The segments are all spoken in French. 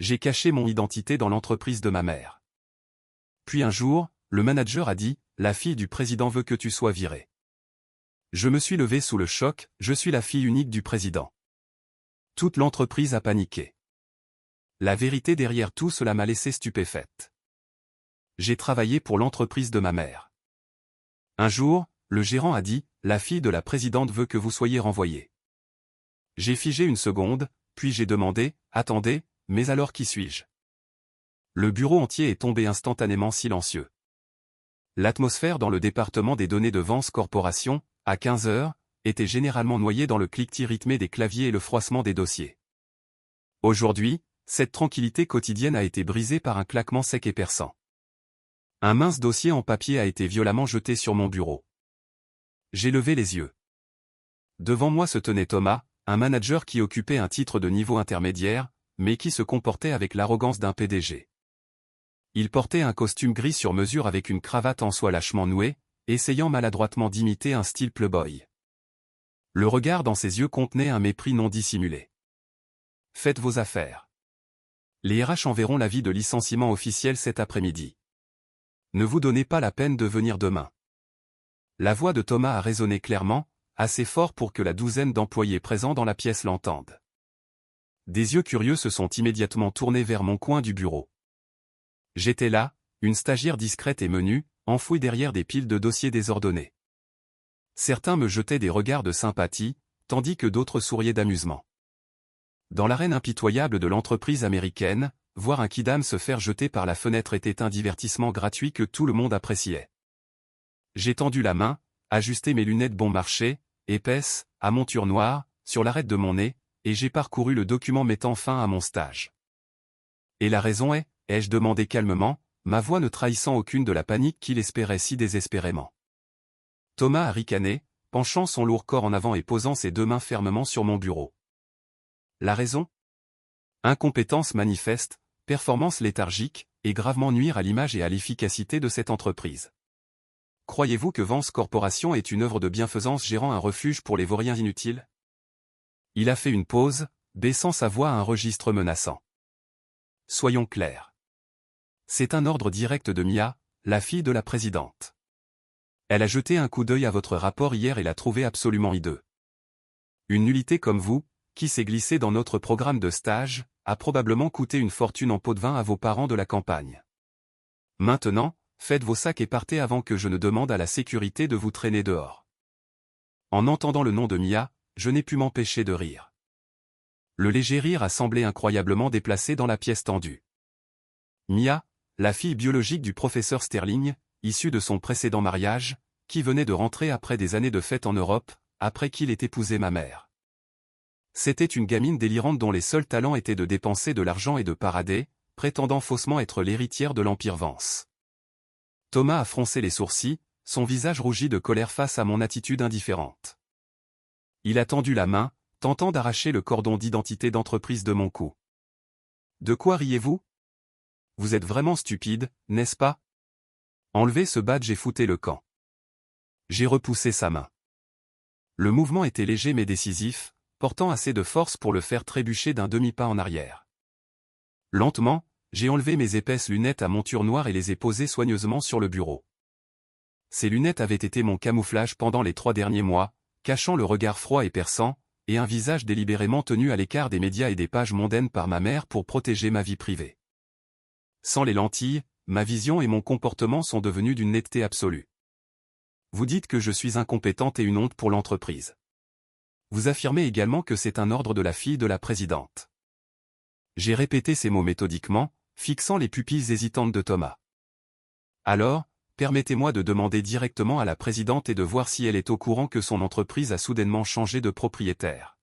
j'ai caché mon identité dans l'entreprise de ma mère. Puis un jour, le manager a dit, la fille du président veut que tu sois virée. Je me suis levé sous le choc, je suis la fille unique du président. Toute l'entreprise a paniqué. La vérité derrière tout cela m'a laissé stupéfaite. J'ai travaillé pour l'entreprise de ma mère. Un jour, le gérant a dit, la fille de la présidente veut que vous soyez renvoyé. J'ai figé une seconde, puis j'ai demandé, attendez, mais alors qui suis-je? Le bureau entier est tombé instantanément silencieux. L'atmosphère dans le département des données de Vance Corporation, à 15 heures, était généralement noyée dans le cliquetis rythmé des claviers et le froissement des dossiers. Aujourd'hui, cette tranquillité quotidienne a été brisée par un claquement sec et perçant. Un mince dossier en papier a été violemment jeté sur mon bureau. J'ai levé les yeux. Devant moi se tenait Thomas, un manager qui occupait un titre de niveau intermédiaire, mais qui se comportait avec l'arrogance d'un PDG. Il portait un costume gris sur mesure avec une cravate en soie lâchement nouée, essayant maladroitement d'imiter un style playboy. Le regard dans ses yeux contenait un mépris non dissimulé. Faites vos affaires. Les RH enverront l'avis de licenciement officiel cet après-midi. Ne vous donnez pas la peine de venir demain. La voix de Thomas a résonné clairement, assez fort pour que la douzaine d'employés présents dans la pièce l'entendent. Des yeux curieux se sont immédiatement tournés vers mon coin du bureau. J'étais là, une stagiaire discrète et menue, enfouie derrière des piles de dossiers désordonnés. Certains me jetaient des regards de sympathie, tandis que d'autres souriaient d'amusement. Dans l'arène impitoyable de l'entreprise américaine, voir un kidam se faire jeter par la fenêtre était un divertissement gratuit que tout le monde appréciait. J'ai tendu la main, ajusté mes lunettes bon marché, épaisses, à monture noire, sur l'arête de mon nez, et j'ai parcouru le document mettant fin à mon stage. Et la raison est, ai-je demandé calmement, ma voix ne trahissant aucune de la panique qu'il espérait si désespérément. Thomas a ricané, penchant son lourd corps en avant et posant ses deux mains fermement sur mon bureau. La raison? Incompétence manifeste, performance léthargique, et gravement nuire à l'image et à l'efficacité de cette entreprise. Croyez-vous que Vance Corporation est une œuvre de bienfaisance gérant un refuge pour les vauriens inutiles? Il a fait une pause, baissant sa voix à un registre menaçant. Soyons clairs. C'est un ordre direct de Mia, la fille de la présidente. Elle a jeté un coup d'œil à votre rapport hier et l'a trouvé absolument hideux. Une nullité comme vous, qui s'est glissée dans notre programme de stage, a probablement coûté une fortune en pot de vin à vos parents de la campagne. Maintenant, faites vos sacs et partez avant que je ne demande à la sécurité de vous traîner dehors. En entendant le nom de Mia, je n'ai pu m'empêcher de rire. Le léger rire a semblé incroyablement déplacé dans la pièce tendue. Mia, la fille biologique du professeur Sterling, issue de son précédent mariage, qui venait de rentrer après des années de fête en Europe, après qu'il ait épousé ma mère. C'était une gamine délirante dont les seuls talents étaient de dépenser de l'argent et de parader, prétendant faussement être l'héritière de l'Empire Vance. Thomas a froncé les sourcils, son visage rougi de colère face à mon attitude indifférente. Il a tendu la main, tentant d'arracher le cordon d'identité d'entreprise de mon cou. De quoi riez-vous? Vous êtes vraiment stupide, n'est-ce pas? Enlevez ce badge et foutez le camp. J'ai repoussé sa main. Le mouvement était léger mais décisif, portant assez de force pour le faire trébucher d'un demi-pas en arrière. Lentement, j'ai enlevé mes épaisses lunettes à monture noire et les ai posées soigneusement sur le bureau. Ces lunettes avaient été mon camouflage pendant les 3 derniers mois, cachant le regard froid et perçant, et un visage délibérément tenu à l'écart des médias et des pages mondaines par ma mère pour protéger ma vie privée. Sans les lentilles, ma vision et mon comportement sont devenus d'une netteté absolue. Vous dites que je suis incompétente et une honte pour l'entreprise. Vous affirmez également que c'est un ordre de la fille de la présidente. J'ai répété ces mots méthodiquement, fixant les pupilles hésitantes de Thomas. Alors, permettez-moi de demander directement à la présidente et de voir si elle est au courant que son entreprise a soudainement changé de propriétaire.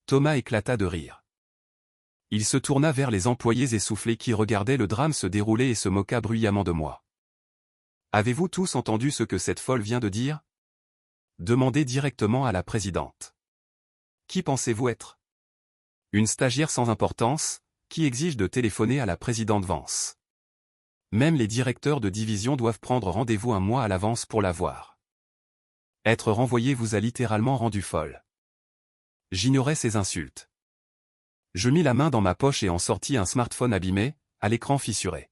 Thomas éclata de rire. Il se tourna vers les employés essoufflés qui regardaient le drame se dérouler et se moqua bruyamment de moi. Avez-vous tous entendu ce que cette folle vient de dire? Demandez directement à la présidente. Qui pensez-vous être? Une stagiaire sans importance, qui exige de téléphoner à la présidente Vance. Même les directeurs de division doivent prendre rendez-vous un mois à l'avance pour la voir. Être renvoyé vous a littéralement rendu folle. J'ignorais ces insultes. Je mis la main dans ma poche et en sortis un smartphone abîmé, à l'écran fissuré.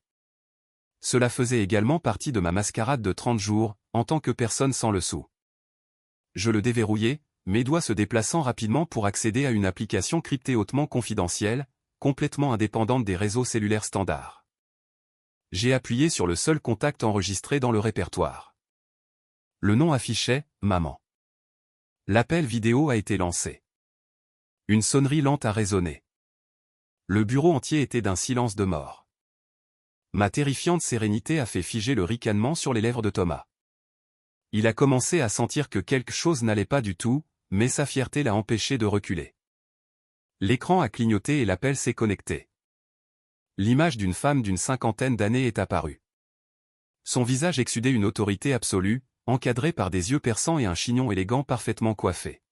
Cela faisait également partie de ma mascarade de 30 jours, en tant que personne sans le sou. Je le déverrouillai, mes doigts se déplaçant rapidement pour accéder à une application cryptée hautement confidentielle, complètement indépendante des réseaux cellulaires standards. J'ai appuyé sur le seul contact enregistré dans le répertoire. Le nom affichait « Maman ». L'appel vidéo a été lancé. Une sonnerie lente a résonné. Le bureau entier était d'un silence de mort. Ma terrifiante sérénité a fait figer le ricanement sur les lèvres de Thomas. Il a commencé à sentir que quelque chose n'allait pas du tout, mais sa fierté l'a empêché de reculer. L'écran a clignoté et l'appel s'est connecté. L'image d'une femme d'une cinquantaine d'années est apparue. Son visage exsudait une autorité absolue, encadrée par des yeux perçants et un chignon élégant parfaitement coiffé.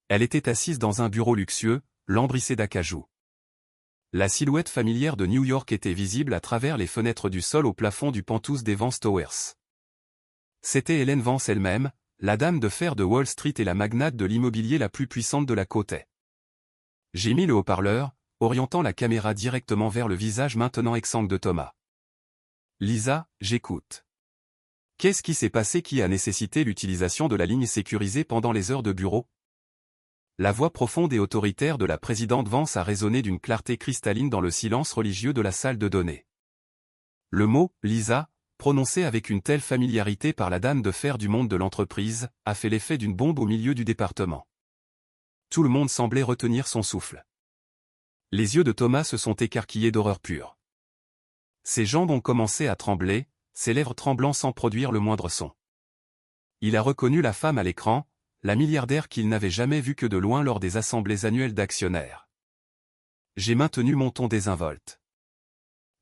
Elle était assise dans un bureau luxueux, lambrissé d'acajou. La silhouette familière de New York était visible à travers les fenêtres du sol au plafond du penthouse des Vance Towers. C'était Helen Vance elle-même, la dame de fer de Wall Street et la magnate de l'immobilier la plus puissante de la côte est. J'ai mis le haut-parleur, orientant la caméra directement vers le visage maintenant exsangue de Thomas. « Lisa, j'écoute. Qu'est-ce qui s'est passé qui a nécessité l'utilisation de la ligne sécurisée pendant les heures de bureau ?» La voix profonde et autoritaire de la présidente Vance a résonné d'une clarté cristalline dans le silence religieux de la salle de données. Le mot « Lisa », prononcé avec une telle familiarité par la dame de fer du monde de l'entreprise, a fait l'effet d'une bombe au milieu du département. Tout le monde semblait retenir son souffle. Les yeux de Thomas se sont écarquillés d'horreur pure. Ses jambes ont commencé à trembler, ses lèvres tremblant sans produire le moindre son. Il a reconnu la femme à l'écran, la milliardaire qu'il n'avait jamais vue que de loin lors des assemblées annuelles d'actionnaires. J'ai maintenu mon ton désinvolte.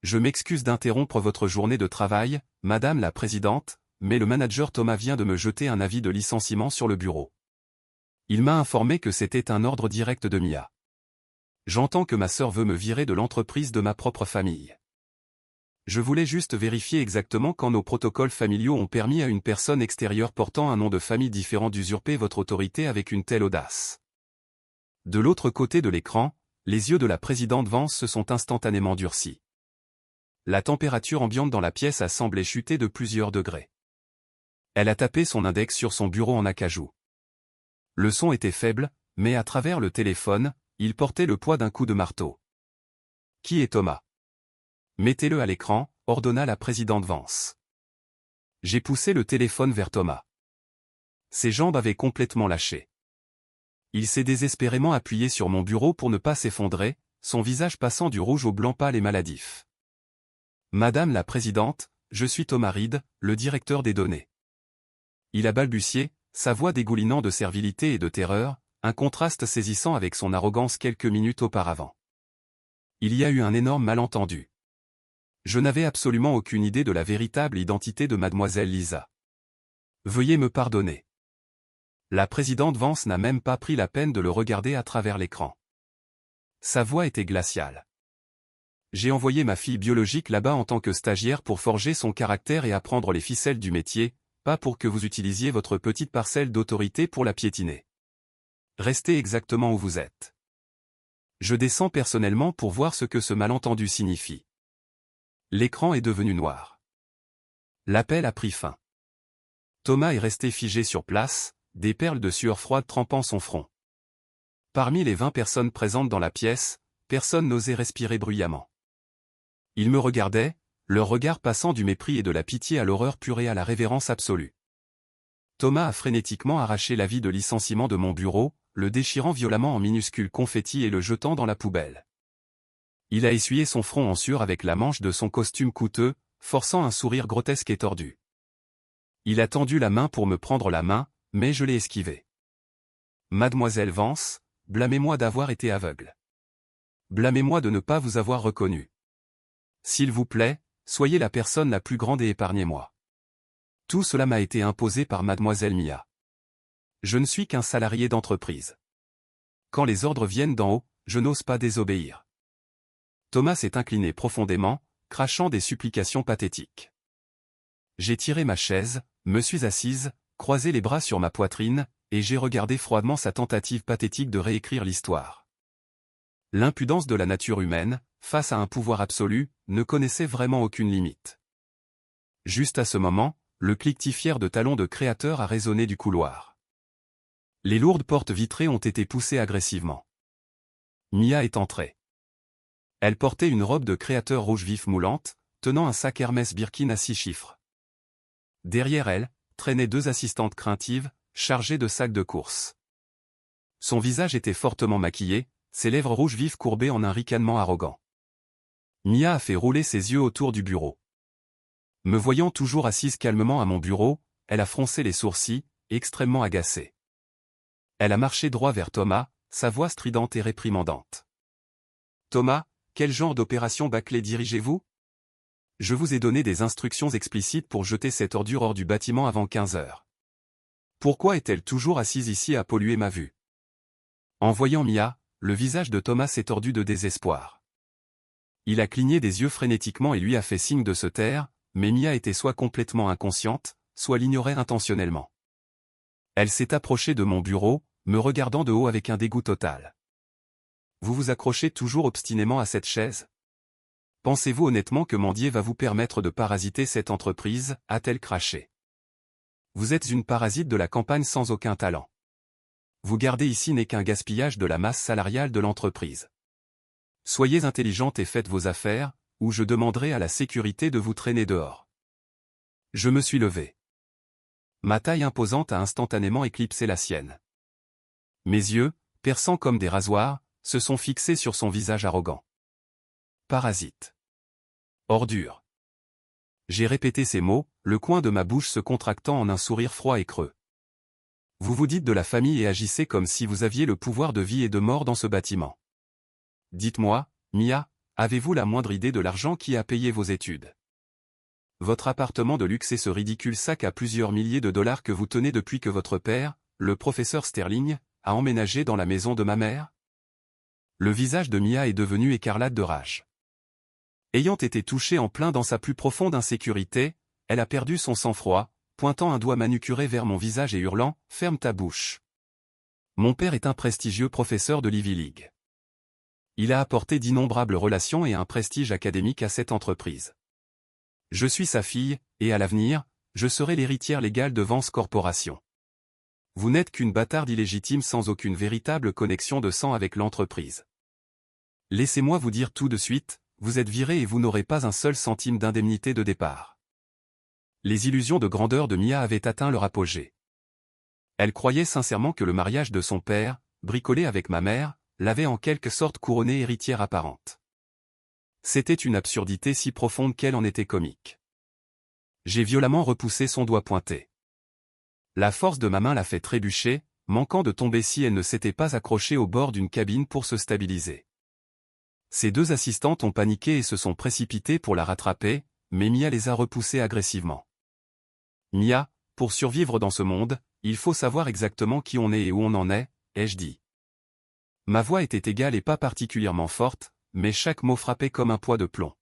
Je m'excuse d'interrompre votre journée de travail, Madame la Présidente, mais le manager Thomas vient de me jeter un avis de licenciement sur le bureau. Il m'a informé que c'était un ordre direct de Mia. J'entends que ma sœur veut me virer de l'entreprise de ma propre famille. Je voulais juste vérifier exactement quand nos protocoles familiaux ont permis à une personne extérieure portant un nom de famille différent d'usurper votre autorité avec une telle audace. De l'autre côté de l'écran, les yeux de la présidente Vance se sont instantanément durcis. La température ambiante dans la pièce a semblé chuter de plusieurs degrés. Elle a tapé son index sur son bureau en acajou. Le son était faible, mais à travers le téléphone, il portait le poids d'un coup de marteau. « Qui est Thomas ? Mettez-le à l'écran, ordonna la présidente Vance. J'ai poussé le téléphone vers Thomas. Ses jambes avaient complètement lâché. Il s'est désespérément appuyé sur mon bureau pour ne pas s'effondrer, son visage passant du rouge au blanc pâle et maladif. Madame la présidente, je suis Thomas Reed, le directeur des données. Il a balbutié, sa voix dégoulinant de servilité et de terreur, un contraste saisissant avec son arrogance quelques minutes auparavant. Il y a eu un énorme malentendu. Je n'avais absolument aucune idée de la véritable identité de mademoiselle Lisa. Veuillez me pardonner. La présidente Vance n'a même pas pris la peine de le regarder à travers l'écran. Sa voix était glaciale. J'ai envoyé ma fille biologique là-bas en tant que stagiaire pour forger son caractère et apprendre les ficelles du métier, pas pour que vous utilisiez votre petite parcelle d'autorité pour la piétiner. Restez exactement où vous êtes. Je descends personnellement pour voir ce que ce malentendu signifie. L'écran est devenu noir. L'appel a pris fin. Thomas est resté figé sur place, des perles de sueur froide trempant son front. Parmi les 20 personnes présentes dans la pièce, personne n'osait respirer bruyamment. Ils me regardaient, leur regard passant du mépris et de la pitié à l'horreur pure et à la révérence absolue. Thomas a frénétiquement arraché l'avis de licenciement de mon bureau, le déchirant violemment en minuscules confettis et le jetant dans la poubelle. Il a essuyé son front en sueur avec la manche de son costume coûteux, forçant un sourire grotesque et tordu. Il a tendu la main pour me prendre la main, mais je l'ai esquivé. Mademoiselle Vance, blâmez-moi d'avoir été aveugle. Blâmez-moi de ne pas vous avoir reconnu. S'il vous plaît, soyez la personne la plus grande et épargnez-moi. Tout cela m'a été imposé par mademoiselle Mia. Je ne suis qu'un salarié d'entreprise. Quand les ordres viennent d'en haut, je n'ose pas désobéir. Thomas s'est incliné profondément, crachant des supplications pathétiques. J'ai tiré ma chaise, me suis assise, croisé les bras sur ma poitrine, et j'ai regardé froidement sa tentative pathétique de réécrire l'histoire. L'impudence de la nature humaine, face à un pouvoir absolu, ne connaissait vraiment aucune limite. Juste à ce moment, le cliquetis fier de talons de créateur a résonné du couloir. Les lourdes portes vitrées ont été poussées agressivement. Mia est entrée. Elle portait une robe de créateur rouge vif moulante, tenant un sac Hermès Birkin à 6 chiffres. Derrière elle, traînaient 2 assistantes craintives, chargées de sacs de course. Son visage était fortement maquillé, ses lèvres rouges vives courbées en un ricanement arrogant. Mia a fait rouler ses yeux autour du bureau. Me voyant toujours assise calmement à mon bureau, elle a froncé les sourcils, extrêmement agacée. Elle a marché droit vers Thomas, sa voix stridente et réprimandante. « Thomas, quel genre d'opération bâclée dirigez-vous ? Je vous ai donné des instructions explicites pour jeter cette ordure hors du bâtiment avant 15 heures. Pourquoi est-elle toujours assise ici à polluer ma vue ?» En voyant Mia, le visage de Thomas s'est tordu de désespoir. Il a cligné des yeux frénétiquement et lui a fait signe de se taire, mais Mia était soit complètement inconsciente, soit l'ignorait intentionnellement. Elle s'est approchée de mon bureau, me regardant de haut avec un dégoût total. « Vous vous accrochez toujours obstinément à cette chaise ? Pensez-vous honnêtement que Mandier va vous permettre de parasiter cette entreprise ?» a-t-elle craché. « Vous êtes une parasite de la campagne sans aucun talent. Vous garder ici n'est qu'un gaspillage de la masse salariale de l'entreprise. Soyez intelligente et faites vos affaires, ou je demanderai à la sécurité de vous traîner dehors. » Je me suis levé. Ma taille imposante a instantanément éclipsé la sienne. Mes yeux, perçants comme des rasoirs, se sont fixés sur son visage arrogant. Parasite. Ordure. J'ai répété ces mots, le coin de ma bouche se contractant en un sourire froid et creux. Vous vous dites de la famille et agissez comme si vous aviez le pouvoir de vie et de mort dans ce bâtiment. Dites-moi, Mia, avez-vous la moindre idée de l'argent qui a payé vos études? Votre appartement de luxe et ce ridicule sac à plusieurs milliers de dollars que vous tenez depuis que votre père, le professeur Sterling, a emménagé dans la maison de ma mère? Le visage de Mia est devenu écarlate de rage. Ayant été touchée en plein dans sa plus profonde insécurité, elle a perdu son sang-froid, pointant un doigt manucuré vers mon visage et hurlant « Ferme ta bouche !» Mon père est un prestigieux professeur de l'Ivy League. Il a apporté d'innombrables relations et un prestige académique à cette entreprise. Je suis sa fille, et à l'avenir, je serai l'héritière légale de Vance Corporation. Vous n'êtes qu'une bâtarde illégitime sans aucune véritable connexion de sang avec l'entreprise. Laissez-moi vous dire tout de suite, vous êtes viré et vous n'aurez pas un seul centime d'indemnité de départ. Les illusions de grandeur de Mia avaient atteint leur apogée. Elle croyait sincèrement que le mariage de son père, bricolé avec ma mère, l'avait en quelque sorte couronnée héritière apparente. C'était une absurdité si profonde qu'elle en était comique. J'ai violemment repoussé son doigt pointé. La force de ma main l'a fait trébucher, manquant de tomber si elle ne s'était pas accrochée au bord d'une cabine pour se stabiliser. Ses 2 assistantes ont paniqué et se sont précipitées pour la rattraper, mais Mia les a repoussées agressivement. Mia, pour survivre dans ce monde, il faut savoir exactement qui on est et où on en est, ai-je dit. Ma voix était égale et pas particulièrement forte, mais chaque mot frappait comme un poids de plomb.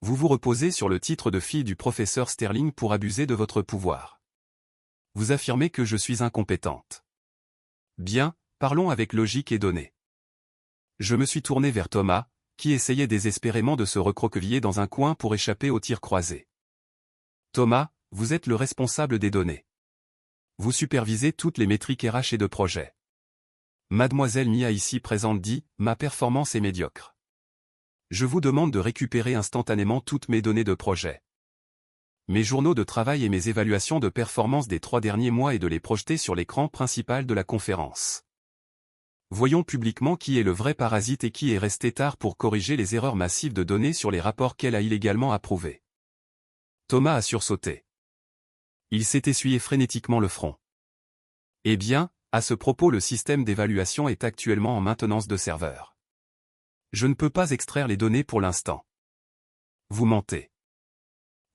Vous vous reposez sur le titre de fille du professeur Sterling pour abuser de votre pouvoir. Vous affirmez que je suis incompétente. Bien, parlons avec logique et données. Je me suis tourné vers Thomas, qui essayait désespérément de se recroqueviller dans un coin pour échapper aux tirs croisés. Thomas, vous êtes le responsable des données. Vous supervisez toutes les métriques RH et de projet. Mademoiselle Mia ici présente dit, ma performance est médiocre. Je vous demande de récupérer instantanément toutes mes données de projet. Mes journaux de travail et mes évaluations de performance des 3 derniers mois et de les projeter sur l'écran principal de la conférence. Voyons publiquement qui est le vrai parasite et qui est resté tard pour corriger les erreurs massives de données sur les rapports qu'elle a illégalement approuvés. Thomas a sursauté. Il s'est essuyé frénétiquement le front. Eh bien, à ce propos le système d'évaluation est actuellement en maintenance de serveur. Je ne peux pas extraire les données pour l'instant. Vous mentez.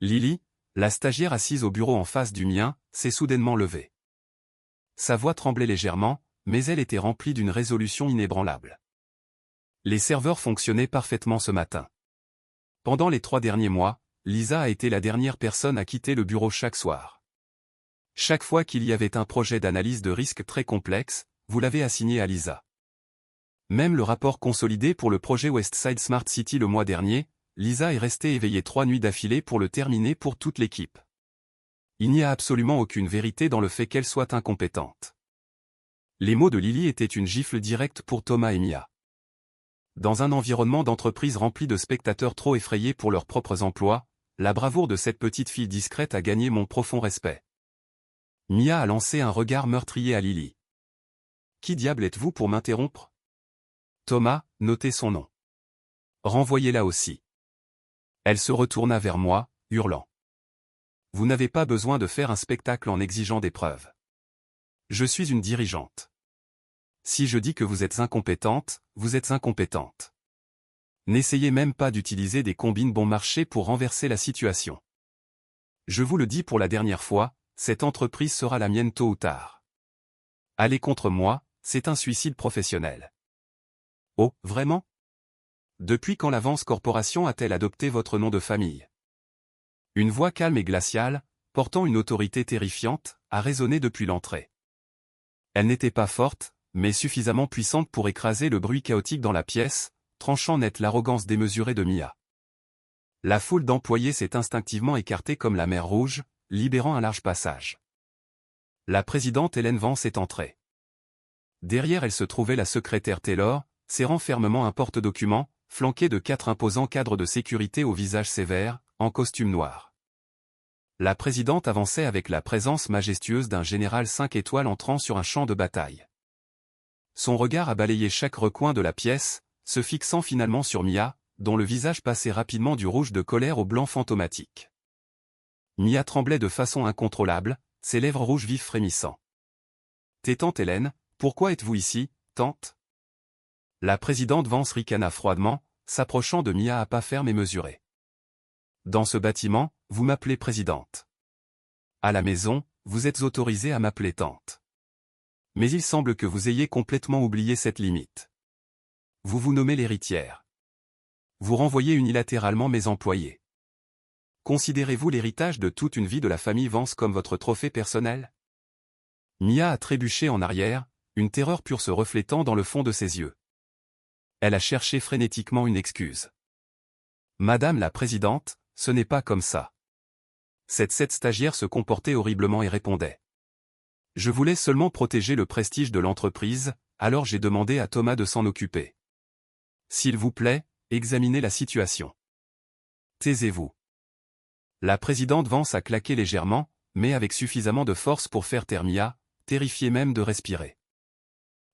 Lily, la stagiaire assise au bureau en face du mien, s'est soudainement levée. Sa voix tremblait légèrement, mais elle était remplie d'une résolution inébranlable. Les serveurs fonctionnaient parfaitement ce matin. Pendant les 3 derniers mois, Lisa a été la dernière personne à quitter le bureau chaque soir. Chaque fois qu'il y avait un projet d'analyse de risque très complexe, vous l'avez assigné à Lisa. Même le rapport consolidé pour le projet Westside Smart City le mois dernier, Lisa est restée éveillée 3 nuits d'affilée pour le terminer pour toute l'équipe. Il n'y a absolument aucune vérité dans le fait qu'elle soit incompétente. Les mots de Lily étaient une gifle directe pour Thomas et Mia. Dans un environnement d'entreprise rempli de spectateurs trop effrayés pour leurs propres emplois, la bravoure de cette petite fille discrète a gagné mon profond respect. Mia a lancé un regard meurtrier à Lily. « Qui diable êtes-vous pour m'interrompre » Thomas, notez son nom. Renvoyez-la aussi. Elle se retourna vers moi, hurlant. Vous n'avez pas besoin de faire un spectacle en exigeant des preuves. Je suis une dirigeante. Si je dis que vous êtes incompétente, vous êtes incompétente. N'essayez même pas d'utiliser des combines bon marché pour renverser la situation. Je vous le dis pour la dernière fois, cette entreprise sera la mienne tôt ou tard. Aller contre moi, c'est un suicide professionnel. Oh, vraiment? Depuis quand la Vance Corporation a-t-elle adopté votre nom de famille? Une voix calme et glaciale, portant une autorité terrifiante, a résonné depuis l'entrée. Elle n'était pas forte, mais suffisamment puissante pour écraser le bruit chaotique dans la pièce, tranchant net l'arrogance démesurée de Mia. La foule d'employés s'est instinctivement écartée comme la mer Rouge, libérant un large passage. La présidente Hélène Vance est entrée. Derrière elle se trouvait la secrétaire Taylor, serrant fermement un porte-document, flanqué de 4 imposants cadres de sécurité au visage sévère, en costume noir. La présidente avançait avec la présence majestueuse d'un général 5 étoiles entrant sur un champ de bataille. Son regard a balayé chaque recoin de la pièce, se fixant finalement sur Mia, dont le visage passait rapidement du rouge de colère au blanc fantomatique. Mia tremblait de façon incontrôlable, ses lèvres rouges vives frémissant. « T'es tante Hélène, pourquoi êtes-vous ici, tante ?» La présidente Vance ricana froidement, s'approchant de Mia à pas ferme et mesuré. « Dans ce bâtiment, vous m'appelez présidente. À la maison, vous êtes autorisée à m'appeler tante. Mais il semble que vous ayez complètement oublié cette limite. Vous vous nommez l'héritière. Vous renvoyez unilatéralement mes employés. Considérez-vous l'héritage de toute une vie de la famille Vance comme votre trophée personnel? » Mia a trébuché en arrière, une terreur pure se reflétant dans le fond de ses yeux. Elle a cherché frénétiquement une excuse. « Madame la présidente, ce n'est pas comme ça. » Cette stagiaire se comportait horriblement et répondait. « Je voulais seulement protéger le prestige de l'entreprise, alors j'ai demandé à Thomas de s'en occuper. S'il vous plaît, examinez la situation. Taisez-vous. » La présidente Vance a claqué légèrement, mais avec suffisamment de force pour faire taire Mia, terrifiée même de respirer.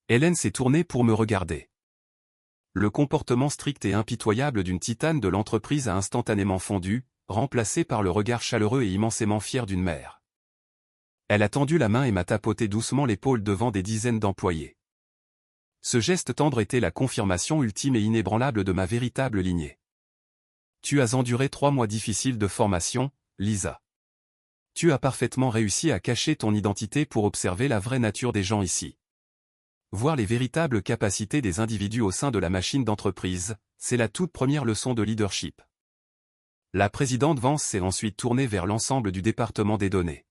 Hélène s'est tournée pour me regarder. Le comportement strict et impitoyable d'une titane de l'entreprise a instantanément fondu, remplacé par le regard chaleureux et immensément fier d'une mère. Elle a tendu la main et m'a tapoté doucement l'épaule devant des dizaines d'employés. Ce geste tendre était la confirmation ultime et inébranlable de ma véritable lignée. Tu as enduré 3 mois difficiles de formation, Lisa. Tu as parfaitement réussi à cacher ton identité pour observer la vraie nature des gens ici. Voir les véritables capacités des individus au sein de la machine d'entreprise, c'est la toute première leçon de leadership. La présidente Vance s'est ensuite tournée vers l'ensemble du département des données.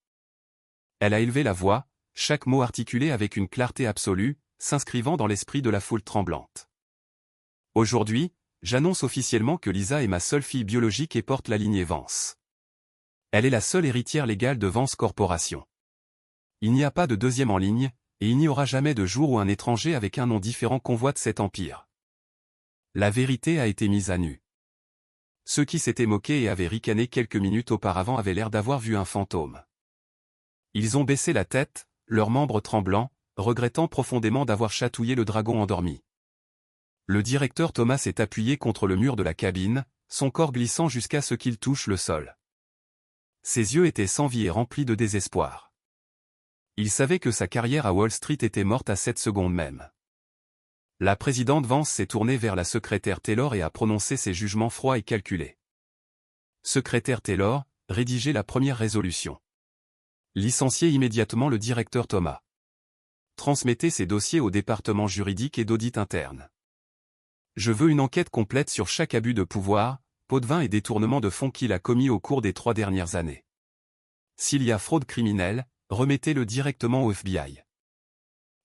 Elle a élevé la voix, chaque mot articulé avec une clarté absolue, s'inscrivant dans l'esprit de la foule tremblante. Aujourd'hui, j'annonce officiellement que Lisa est ma seule fille biologique et porte la lignée Vance. Elle est la seule héritière légale de Vance Corporation. Il n'y a pas de deuxième en ligne, et il n'y aura jamais de jour où un étranger avec un nom différent convoite cet empire. La vérité a été mise à nu. Ceux qui s'étaient moqués et avaient ricané quelques minutes auparavant avaient l'air d'avoir vu un fantôme. Ils ont baissé la tête, leurs membres tremblants, regrettant profondément d'avoir chatouillé le dragon endormi. Le directeur Thomas s'est appuyé contre le mur de la cabine, son corps glissant jusqu'à ce qu'il touche le sol. Ses yeux étaient sans vie et remplis de désespoir. Il savait que sa carrière à Wall Street était morte à cette seconde même. La présidente Vance s'est tournée vers la secrétaire Taylor et a prononcé ses jugements froids et calculés. Secrétaire Taylor, rédigez la première résolution. Licenciez immédiatement le directeur Thomas. Transmettez ces dossiers au département juridique et d'audit interne. Je veux une enquête complète sur chaque abus de pouvoir, pot de vin et détournement de fonds qu'il a commis au cours des 3 dernières années. S'il y a fraude criminelle, remettez-le directement au FBI.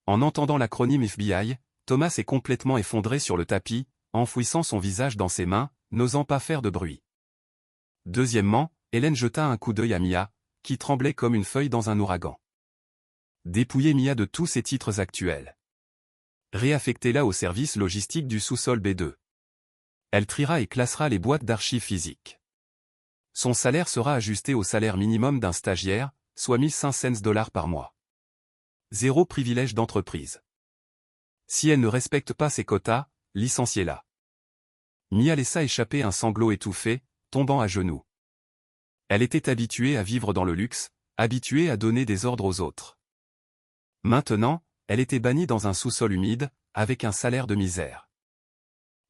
En entendant l'acronyme FBI, Thomas s'est complètement effondré sur le tapis, enfouissant son visage dans ses mains, n'osant pas faire de bruit. Deuxièmement, Hélène jeta un coup d'œil à Mia, qui tremblait comme une feuille dans un ouragan. Dépouillez Mia de tous ses titres actuels. Réaffectez-la au service logistique du sous-sol B2. Elle triera et classera les boîtes d'archives physiques. Son salaire sera ajusté au salaire minimum d'un stagiaire, soit $1500 par mois. Zéro privilège d'entreprise. Si elle ne respecte pas ses quotas, licenciez-la. Mia laissa échapper un sanglot étouffé, tombant à genoux. Elle était habituée à vivre dans le luxe, habituée à donner des ordres aux autres. Maintenant, elle était bannie dans un sous-sol humide, avec un salaire de misère.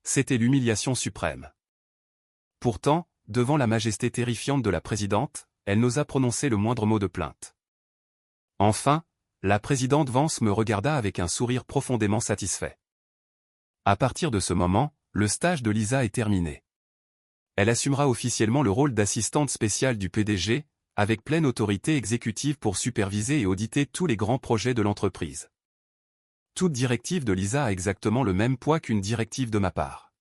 C'était l'humiliation suprême. Pourtant, devant la majesté terrifiante de la présidente, elle n'osa prononcer le moindre mot de plainte. Enfin, la présidente Vance me regarda avec un sourire profondément satisfait. À partir de ce moment, le stage de Lisa est terminé. Elle assumera officiellement le rôle d'assistante spéciale du PDG, avec pleine autorité exécutive pour superviser et auditer tous les grands projets de l'entreprise. Toute directive de Lisa a exactement le même poids qu'une directive de ma part.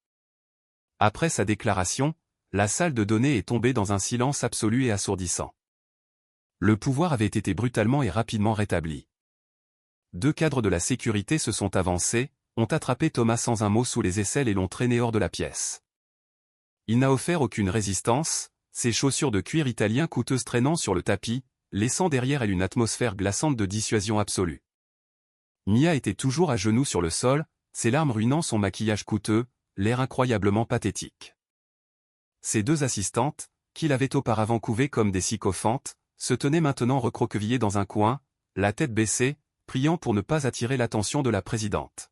Après sa déclaration, la salle de données est tombée dans un silence absolu et assourdissant. Le pouvoir avait été brutalement et rapidement rétabli. 2 cadres de la sécurité se sont avancés, ont attrapé Thomas sans un mot sous les aisselles et l'ont traîné hors de la pièce. Il n'a offert aucune résistance, ses chaussures de cuir italien coûteuses traînant sur le tapis, laissant derrière elle une atmosphère glaçante de dissuasion absolue. Mia était toujours à genoux sur le sol, ses larmes ruinant son maquillage coûteux, l'air incroyablement pathétique. Ses 2 assistantes, qui l'avaient auparavant couvée comme des sycophantes, se tenaient maintenant recroquevillées dans un coin, la tête baissée, priant pour ne pas attirer l'attention de la présidente.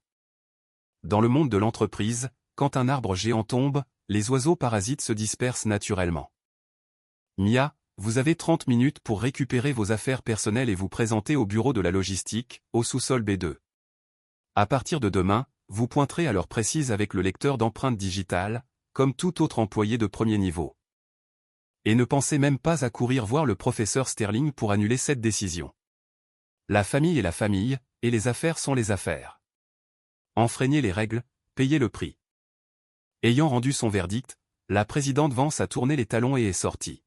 Dans le monde de l'entreprise, quand un arbre géant tombe, les oiseaux parasites se dispersent naturellement. Mia, vous avez 30 minutes pour récupérer vos affaires personnelles et vous présenter au bureau de la logistique, au sous-sol B2. À partir de demain, vous pointerez à l'heure précise avec le lecteur d'empreintes digitales, comme tout autre employé de premier niveau. Et ne pensez même pas à courir voir le professeur Sterling pour annuler cette décision. La famille est la famille, et les affaires sont les affaires. Enfreignez les règles, payez le prix. Ayant rendu son verdict, la présidente Vance a tourné les talons et est sortie.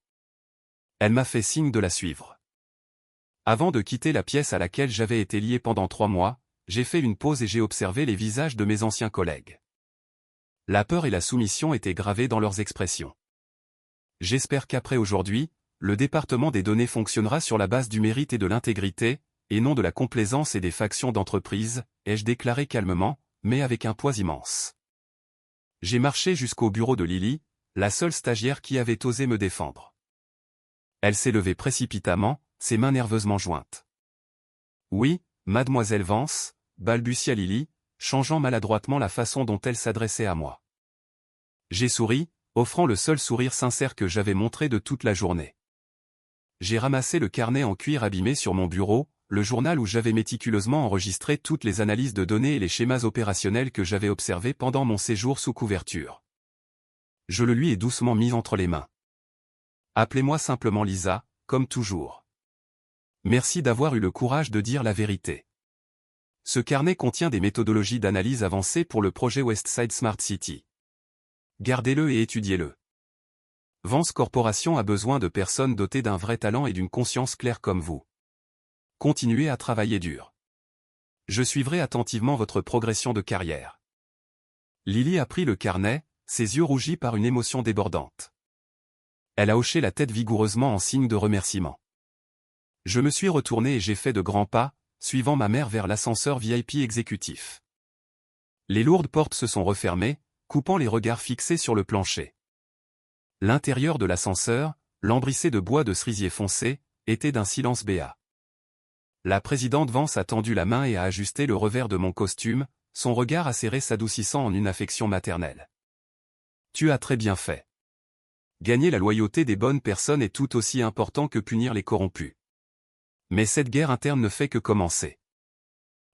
Elle m'a fait signe de la suivre. Avant de quitter la pièce à laquelle j'avais été lié pendant 3 mois, j'ai fait une pause et j'ai observé les visages de mes anciens collègues. La peur et la soumission étaient gravées dans leurs expressions. J'espère qu'après aujourd'hui, le département des données fonctionnera sur la base du mérite et de l'intégrité, et non de la complaisance et des factions d'entreprise, ai-je déclaré calmement, mais avec un poids immense. J'ai marché jusqu'au bureau de Lily, la seule stagiaire qui avait osé me défendre. Elle s'est levée précipitamment, ses mains nerveusement jointes. Oui, mademoiselle Vance, balbutia Lily, changeant maladroitement la façon dont elle s'adressait à moi. J'ai souri, offrant le seul sourire sincère que j'avais montré de toute la journée. J'ai ramassé le carnet en cuir abîmé sur mon bureau, le journal où j'avais méticuleusement enregistré toutes les analyses de données et les schémas opérationnels que j'avais observés pendant mon séjour sous couverture. Je le lui ai doucement mis entre les mains. Appelez-moi simplement Lisa, comme toujours. Merci d'avoir eu le courage de dire la vérité. Ce carnet contient des méthodologies d'analyse avancées pour le projet Westside Smart City. Gardez-le et étudiez-le. Vance Corporation a besoin de personnes dotées d'un vrai talent et d'une conscience claire comme vous. Continuez à travailler dur. Je suivrai attentivement votre progression de carrière. Lily a pris le carnet, ses yeux rougis par une émotion débordante. Elle a hoché la tête vigoureusement en signe de remerciement. Je me suis retourné et j'ai fait de grands pas, suivant ma mère vers l'ascenseur VIP exécutif. Les lourdes portes se sont refermées, coupant les regards fixés sur le plancher. L'intérieur de l'ascenseur, lambrissé de bois de cerisier foncé, était d'un silence béat. La présidente Vance a tendu la main et a ajusté le revers de mon costume, son regard acéré s'adoucissant en une affection maternelle. Tu as très bien fait. Gagner la loyauté des bonnes personnes est tout aussi important que punir les corrompus. Mais cette guerre interne ne fait que commencer.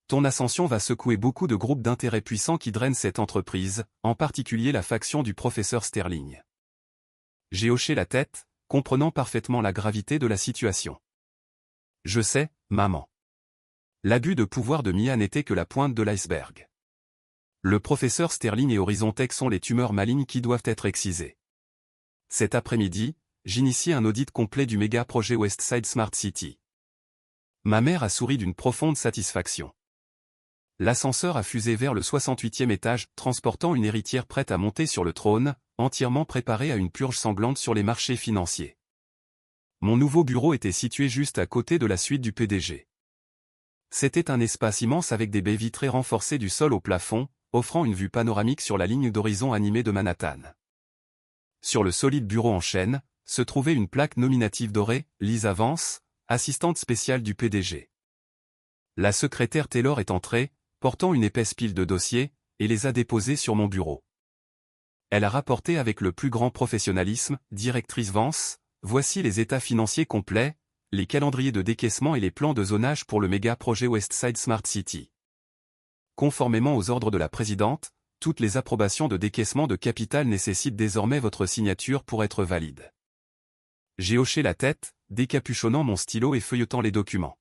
Ton ascension va secouer beaucoup de groupes d'intérêts puissants qui drainent cette entreprise, en particulier la faction du professeur Sterling. J'ai hoché la tête, comprenant parfaitement la gravité de la situation. Je sais, maman. L'abus de pouvoir de Mia n'était que la pointe de l'iceberg. Le professeur Sterling et Horizontech sont les tumeurs malignes qui doivent être excisées. Cet après-midi, j'initie un audit complet du méga projet Westside Smart City. Ma mère a souri d'une profonde satisfaction. L'ascenseur a fusé vers le 68e étage, transportant une héritière prête à monter sur le trône, entièrement préparée à une purge sanglante sur les marchés financiers. Mon nouveau bureau était situé juste à côté de la suite du PDG. C'était un espace immense avec des baies vitrées renforcées du sol au plafond, offrant une vue panoramique sur la ligne d'horizon animée de Manhattan. Sur le solide bureau en chêne, se trouvait une plaque nominative dorée, Lisa Vance, assistante spéciale du PDG. La secrétaire Taylor est entrée, portant une épaisse pile de dossiers, et les a déposés sur mon bureau. Elle a rapporté avec le plus grand professionnalisme, directrice Vance, voici les états financiers complets, les calendriers de décaissement et les plans de zonage pour le méga projet Westside Smart City. Conformément aux ordres de la présidente, toutes les approbations de décaissement de capital nécessitent désormais votre signature pour être valides. J'ai hoché la tête, décapuchonnant mon stylo et feuilletant les documents.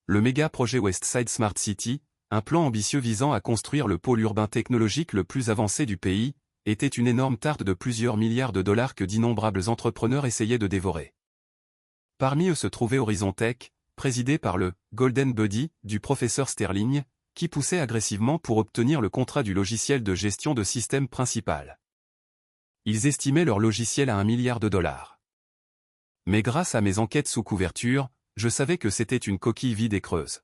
Le méga projet Westside Smart City, un plan ambitieux visant à construire le pôle urbain technologique le plus avancé du pays, était une énorme tarte de plusieurs milliards de dollars que d'innombrables entrepreneurs essayaient de dévorer. Parmi eux se trouvait Horizontech, présidé par le « Golden Buddy » du professeur Sterling, qui poussait agressivement pour obtenir le contrat du logiciel de gestion de système principal. Ils estimaient leur logiciel à $1 milliard. Mais grâce à mes enquêtes sous couverture, je savais que c'était une coquille vide et creuse.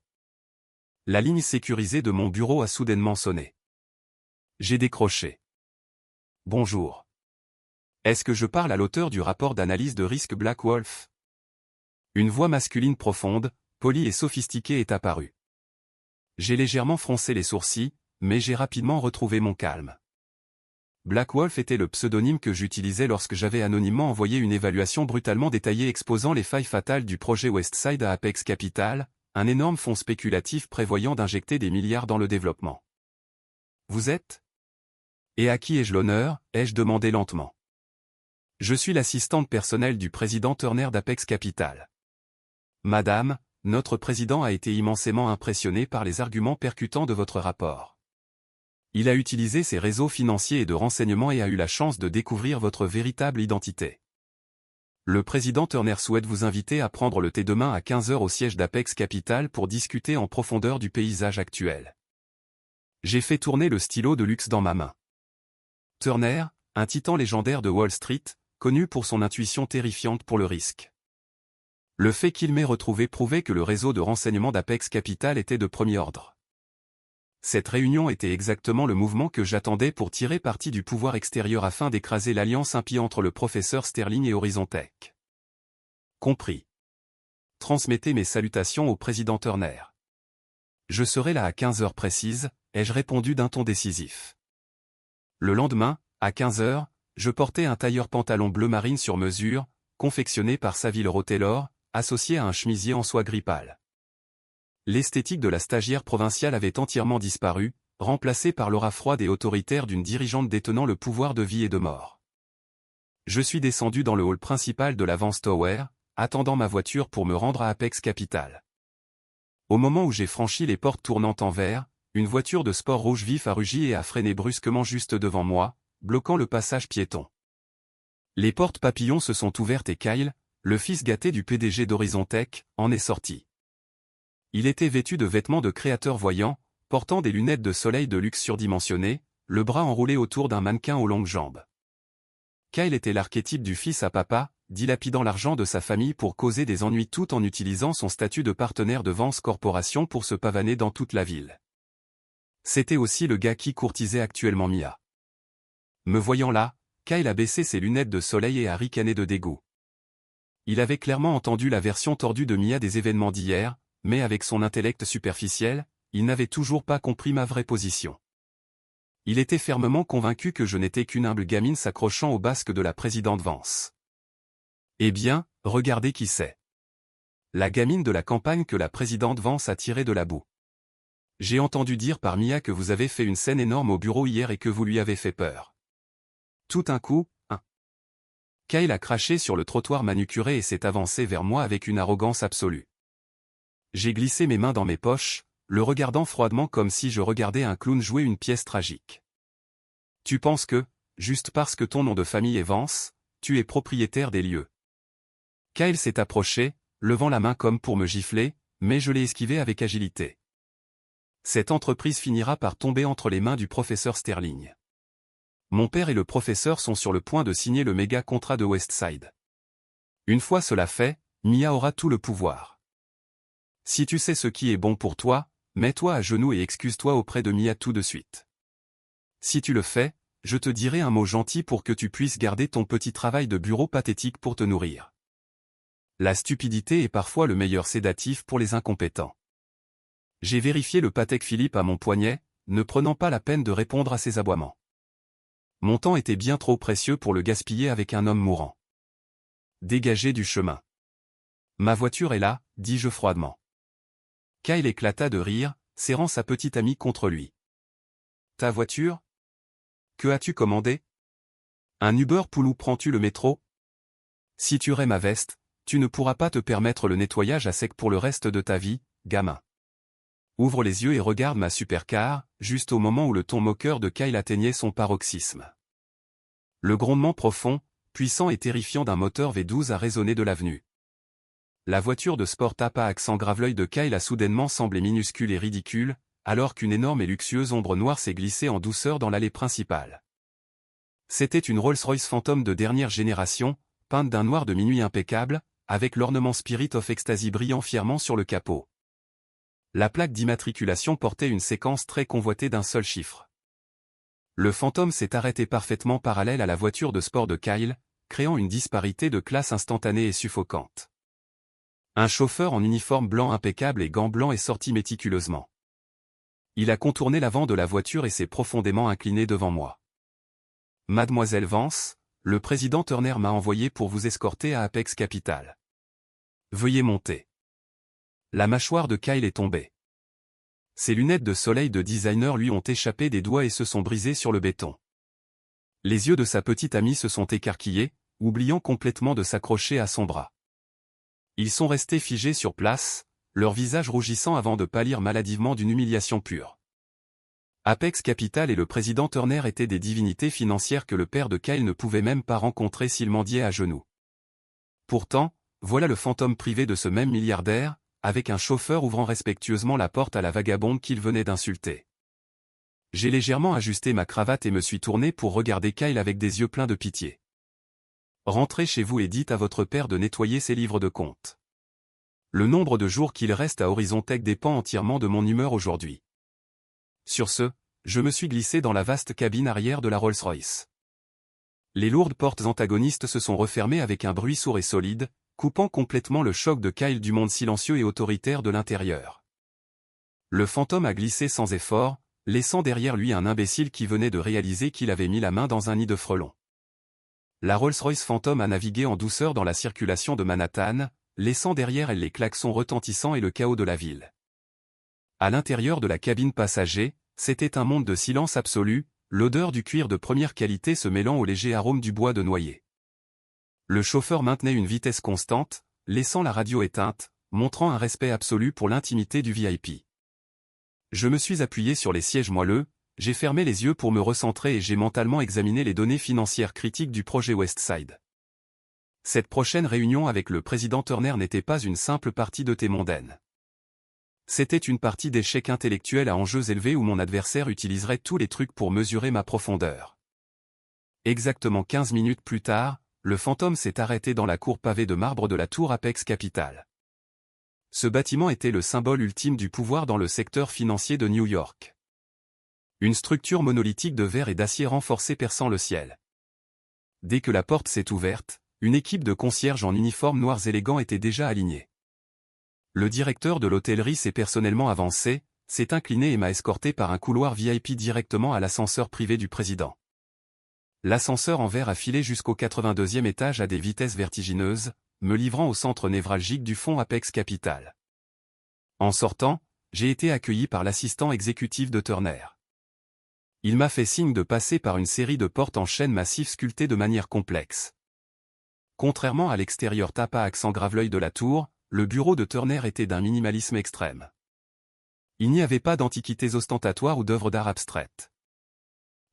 La ligne sécurisée de mon bureau a soudainement sonné. J'ai décroché. Bonjour. Est-ce que je parle à l'auteur du rapport d'analyse de risque Black Wolf? Une voix masculine profonde, polie et sophistiquée est apparue. J'ai légèrement froncé les sourcils, mais j'ai rapidement retrouvé mon calme. Black Wolf était le pseudonyme que j'utilisais lorsque j'avais anonymement envoyé une évaluation brutalement détaillée exposant les failles fatales du projet Westside à Apex Capital, un énorme fonds spéculatif prévoyant d'injecter des milliards dans le développement. Vous êtes? Et à qui ai-je l'honneur? Ai-je demandé lentement. Je suis l'assistante personnelle du président Turner d'Apex Capital. Madame, notre président a été immensément impressionné par les arguments percutants de votre rapport. Il a utilisé ses réseaux financiers et de renseignements et a eu la chance de découvrir votre véritable identité. Le président Turner souhaite vous inviter à prendre le thé demain à 15 h au siège d'Apex Capital pour discuter en profondeur du paysage actuel. J'ai fait tourner le stylo de luxe dans ma main. Turner, un titan légendaire de Wall Street, connu pour son intuition terrifiante pour le risque. Le fait qu'il m'ait retrouvé prouvait que le réseau de renseignement d'Apex Capital était de premier ordre. Cette réunion était exactement le mouvement que j'attendais pour tirer parti du pouvoir extérieur afin d'écraser l'alliance impie entre le professeur Sterling et Horizontech. Compris. Transmettez mes salutations au président Turner. Je serai là à 15 h précises, ai-je répondu d'un ton décisif. Le lendemain, à 15 h, je portais un tailleur pantalon bleu marine sur mesure, confectionné par Savile Row Taylor, associé à un chemisier en soie gris pâle. L'esthétique de la stagiaire provinciale avait entièrement disparu, remplacée par l'aura froide et autoritaire d'une dirigeante détenant le pouvoir de vie et de mort. Je suis descendu dans le hall principal de la Vance Tower, attendant ma voiture pour me rendre à Apex Capital. Au moment où j'ai franchi les portes tournantes en verre, une voiture de sport rouge vif a rugi et a freiné brusquement juste devant moi, bloquant le passage piéton. Les portes papillons se sont ouvertes et Kyle, le fils gâté du PDG d'Horizontech, en est sorti. Il était vêtu de vêtements de créateur voyant, portant des lunettes de soleil de luxe surdimensionnées, le bras enroulé autour d'un mannequin aux longues jambes. Kyle était l'archétype du fils à papa, dilapidant l'argent de sa famille pour causer des ennuis tout en utilisant son statut de partenaire de Vance Corporation pour se pavaner dans toute la ville. C'était aussi le gars qui courtisait actuellement Mia. Me voyant là, Kyle a baissé ses lunettes de soleil et a ricané de dégoût. Il avait clairement entendu la version tordue de Mia des événements d'hier, mais avec son intellect superficiel, il n'avait toujours pas compris ma vraie position. Il était fermement convaincu que je n'étais qu'une humble gamine s'accrochant au basque de la présidente Vance. Eh bien, regardez qui c'est. La gamine de la campagne que la présidente Vance a tirée de la boue. J'ai entendu dire par Mia que vous avez fait une scène énorme au bureau hier et que vous lui avez fait peur. Tout un coup, Kyle a craché sur le trottoir manucuré et s'est avancé vers moi avec une arrogance absolue. J'ai glissé mes mains dans mes poches, le regardant froidement comme si je regardais un clown jouer une pièce tragique. Tu penses que, juste parce que ton nom de famille est Vance, tu es propriétaire des lieux. Kyle s'est approché, levant la main comme pour me gifler, mais je l'ai esquivé avec agilité. Cette entreprise finira par tomber entre les mains du professeur Sterling. Mon père et le professeur sont sur le point de signer le méga contrat de Westside. Une fois cela fait, Mia aura tout le pouvoir. Si tu sais ce qui est bon pour toi, mets-toi à genoux et excuse-toi auprès de Mia tout de suite. Si tu le fais, je te dirai un mot gentil pour que tu puisses garder ton petit travail de bureau pathétique pour te nourrir. La stupidité est parfois le meilleur sédatif pour les incompétents. J'ai vérifié le Patek Philippe à mon poignet, ne prenant pas la peine de répondre à ses aboiements. Mon temps était bien trop précieux pour le gaspiller avec un homme mourant. Dégagez du chemin. Ma voiture est là, dis-je froidement. Kyle éclata de rire, serrant sa petite amie contre lui. Ta voiture? Que as-tu commandé? Un Uber Pool ou prends-tu le métro? Si tu raies ma veste, tu ne pourras pas te permettre le nettoyage à sec pour le reste de ta vie, gamin. Ouvre les yeux et regarde ma supercar, juste au moment où le ton moqueur de Kyle atteignait son paroxysme. Le grondement profond, puissant et terrifiant d'un moteur V12 a résonné de l'avenue. La voiture de sport tapa à accent grave. L'œil de Kyle a soudainement semblé minuscule et ridicule, alors qu'une énorme et luxueuse ombre noire s'est glissée en douceur dans l'allée principale. C'était une Rolls-Royce Phantom de dernière génération, peinte d'un noir de minuit impeccable, avec l'ornement Spirit of Ecstasy brillant fièrement sur le capot. La plaque d'immatriculation portait une séquence très convoitée d'un seul chiffre. Le Phantom s'est arrêté parfaitement parallèle à la voiture de sport de Kyle, créant une disparité de classe instantanée et suffocante. Un chauffeur en uniforme blanc impeccable et gants blancs est sorti méticuleusement. Il a contourné l'avant de la voiture et s'est profondément incliné devant moi. Mademoiselle Vance, le président Turner m'a envoyé pour vous escorter à Apex Capital. Veuillez monter. La mâchoire de Kyle est tombée. Ses lunettes de soleil de designer lui ont échappé des doigts et se sont brisées sur le béton. Les yeux de sa petite amie se sont écarquillés, oubliant complètement de s'accrocher à son bras. Ils sont restés figés sur place, leur visage rougissant avant de pâlir maladivement d'une humiliation pure. Apex Capital et le président Turner étaient des divinités financières que le père de Kyle ne pouvait même pas rencontrer s'il mendiait à genoux. Pourtant, voilà le fantôme privé de ce même milliardaire, avec un chauffeur ouvrant respectueusement la porte à la vagabonde qu'il venait d'insulter. J'ai légèrement ajusté ma cravate et me suis tourné pour regarder Kyle avec des yeux pleins de pitié. Rentrez chez vous et dites à votre père de nettoyer ses livres de compte. Le nombre de jours qu'il reste à Horizon Tech dépend entièrement de mon humeur aujourd'hui. Sur ce, je me suis glissé dans la vaste cabine arrière de la Rolls-Royce. Les lourdes portes antagonistes se sont refermées avec un bruit sourd et solide, coupant complètement le choc de Kyle du monde silencieux et autoritaire de l'intérieur. Le fantôme a glissé sans effort, laissant derrière lui un imbécile qui venait de réaliser qu'il avait mis la main dans un nid de frelons. La Rolls-Royce Phantom a navigué en douceur dans la circulation de Manhattan, laissant derrière elle les klaxons retentissants et le chaos de la ville. À l'intérieur de la cabine passager, c'était un monde de silence absolu, l'odeur du cuir de première qualité se mêlant au léger arôme du bois de noyer. Le chauffeur maintenait une vitesse constante, laissant la radio éteinte, montrant un respect absolu pour l'intimité du VIP. Je me suis appuyé sur les sièges moelleux, j'ai fermé les yeux pour me recentrer et j'ai mentalement examiné les données financières critiques du projet Westside. Cette prochaine réunion avec le président Turner n'était pas une simple partie de thé mondaine. C'était une partie d'échecs intellectuels à enjeux élevés où mon adversaire utiliserait tous les trucs pour mesurer ma profondeur. Exactement 15 minutes plus tard, le fantôme s'est arrêté dans la cour pavée de marbre de la tour Apex Capital. Ce bâtiment était le symbole ultime du pouvoir dans le secteur financier de New York. Une structure monolithique de verre et d'acier renforcé perçant le ciel. Dès que la porte s'est ouverte, une équipe de concierges en uniformes noirs élégants était déjà alignée. Le directeur de l'hôtellerie s'est personnellement avancé, s'est incliné et m'a escorté par un couloir VIP directement à l'ascenseur privé du président. L'ascenseur en verre a filé jusqu'au 82e étage à des vitesses vertigineuses, me livrant au centre névralgique du fonds Apex Capital. En sortant, j'ai été accueilli par l'assistant exécutif de Turner. Il m'a fait signe de passer par une série de portes en chêne massif sculptées de manière complexe. Contrairement à l'extérieur tapa accent grave l'œil de la tour, le bureau de Turner était d'un minimalisme extrême. Il n'y avait pas d'antiquités ostentatoires ou d'œuvres d'art abstraites.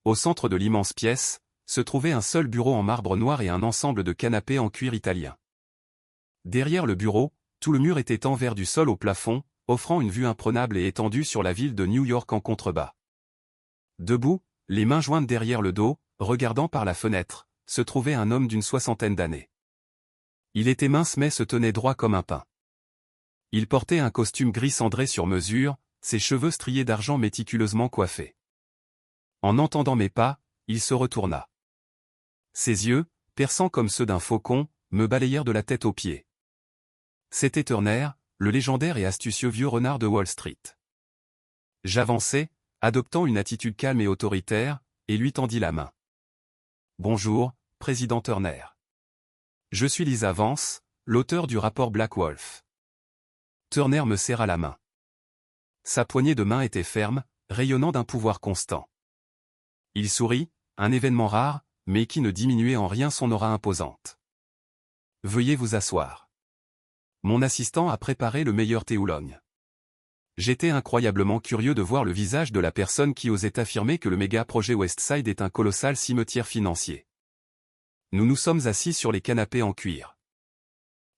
Au centre de l'immense pièce, se trouvait un seul bureau en marbre noir et un ensemble de canapés en cuir italien. Derrière le bureau, tout le mur était en verre du sol au plafond, offrant une vue imprenable et étendue sur la ville de New York en contrebas. Debout, les mains jointes derrière le dos, regardant par la fenêtre, se trouvait un homme d'une 60aine d'années. Il était mince mais se tenait droit comme un pin. Il portait un costume gris cendré sur mesure, ses cheveux striés d'argent méticuleusement coiffés. En entendant mes pas, il se retourna. Ses yeux, perçants comme ceux d'un faucon, me balayèrent de la tête aux pieds. C'était Turner, le légendaire et astucieux vieux renard de Wall Street. J'avançai, adoptant une attitude calme et autoritaire, et lui tendis la main. « Bonjour, président Turner. Je suis Lisa Vance, l'auteur du rapport Black Wolf. » Turner me serra la main. Sa poignée de main était ferme, rayonnant d'un pouvoir constant. Il sourit, un événement rare, mais qui ne diminuait en rien son aura imposante. « Veuillez vous asseoir. Mon assistant a préparé le meilleur thé oolong. » J'étais incroyablement curieux de voir le visage de la personne qui osait affirmer que le méga-projet Westside est un colossal cimetière financier. Nous nous sommes assis sur les canapés en cuir.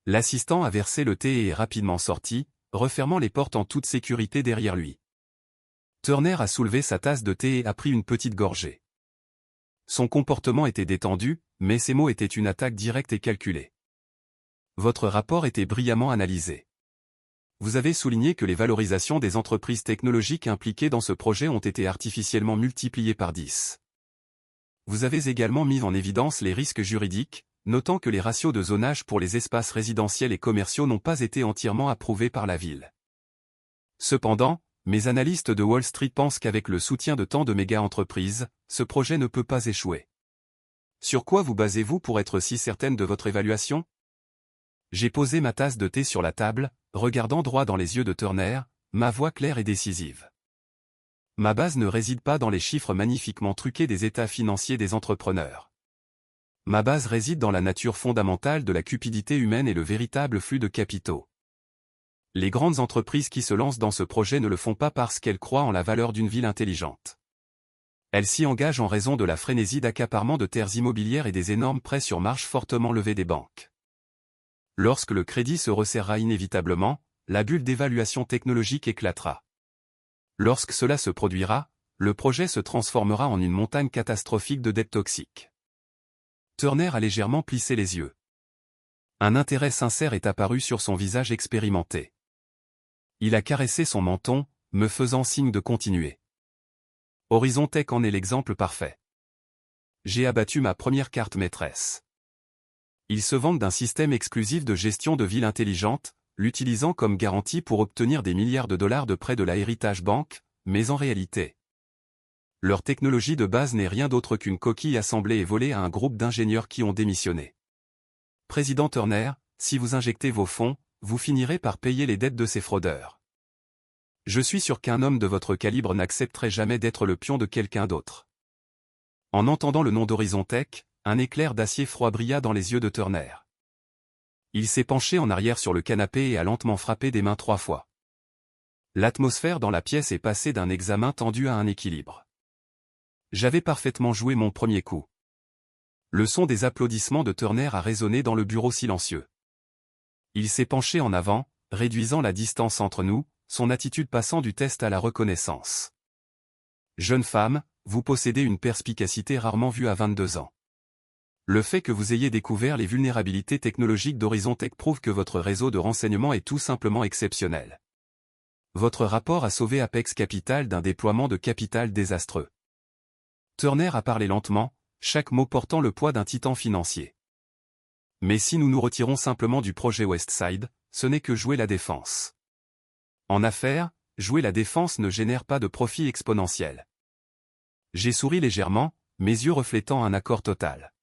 L'assistant a versé le thé et est rapidement sorti, refermant les portes en toute sécurité derrière lui. Turner a soulevé sa tasse de thé et a pris une petite gorgée. Son comportement était détendu, mais ses mots étaient une attaque directe et calculée. Votre rapport était brillamment analysé. Vous avez souligné que les valorisations des entreprises technologiques impliquées dans ce projet ont été artificiellement multipliées par 10. Vous avez également mis en évidence les risques juridiques, notant que les ratios de zonage pour les espaces résidentiels et commerciaux n'ont pas été entièrement approuvés par la ville. Cependant, mes analystes de Wall Street pensent qu'avec le soutien de tant de méga-entreprises, ce projet ne peut pas échouer. Sur quoi vous basez-vous pour être si certaine de votre évaluation ? J'ai posé ma tasse de thé sur la table, regardant droit dans les yeux de Turner, ma voix claire et décisive. Ma base ne réside pas dans les chiffres magnifiquement truqués des états financiers des entrepreneurs. Ma base réside dans la nature fondamentale de la cupidité humaine et le véritable flux de capitaux. Les grandes entreprises qui se lancent dans ce projet ne le font pas parce qu'elles croient en la valeur d'une ville intelligente. Elles s'y engagent en raison de la frénésie d'accaparement de terres immobilières et des énormes prêts sur marge fortement levés des banques. Lorsque le crédit se resserrera inévitablement, la bulle d'évaluation technologique éclatera. Lorsque cela se produira, le projet se transformera en une montagne catastrophique de dettes toxiques. Turner a légèrement plissé les yeux. Un intérêt sincère est apparu sur son visage expérimenté. Il a caressé son menton, me faisant signe de continuer. Horizon Tech en est l'exemple parfait. J'ai abattu ma première carte maîtresse. Ils se vantent d'un système exclusif de gestion de ville intelligente, l'utilisant comme garantie pour obtenir des milliards de dollars de prêts de la Heritage Bank, mais en réalité, leur technologie de base n'est rien d'autre qu'une coquille assemblée et volée à un groupe d'ingénieurs qui ont démissionné. Président Turner, si vous injectez vos fonds, vous finirez par payer les dettes de ces fraudeurs. Je suis sûr qu'un homme de votre calibre n'accepterait jamais d'être le pion de quelqu'un d'autre. En entendant le nom d'Horizon Tech, un éclair d'acier froid brilla dans les yeux de Turner. Il s'est penché en arrière sur le canapé et a lentement frappé des mains 3 fois. L'atmosphère dans la pièce est passée d'un examen tendu à un équilibre. J'avais parfaitement joué mon premier coup. Le son des applaudissements de Turner a résonné dans le bureau silencieux. Il s'est penché en avant, réduisant la distance entre nous, son attitude passant du test à la reconnaissance. Jeune femme, vous possédez une perspicacité rarement vue à 22 ans. Le fait que vous ayez découvert les vulnérabilités technologiques d'Horizon Tech prouve que votre réseau de renseignement est tout simplement exceptionnel. Votre rapport a sauvé Apex Capital d'un déploiement de capital désastreux. Turner a parlé lentement, chaque mot portant le poids d'un titan financier. Mais si nous nous retirons simplement du projet Westside, ce n'est que jouer la défense. En affaires, jouer la défense ne génère pas de profit exponentiel. J'ai souri légèrement, mes yeux reflétant un accord total.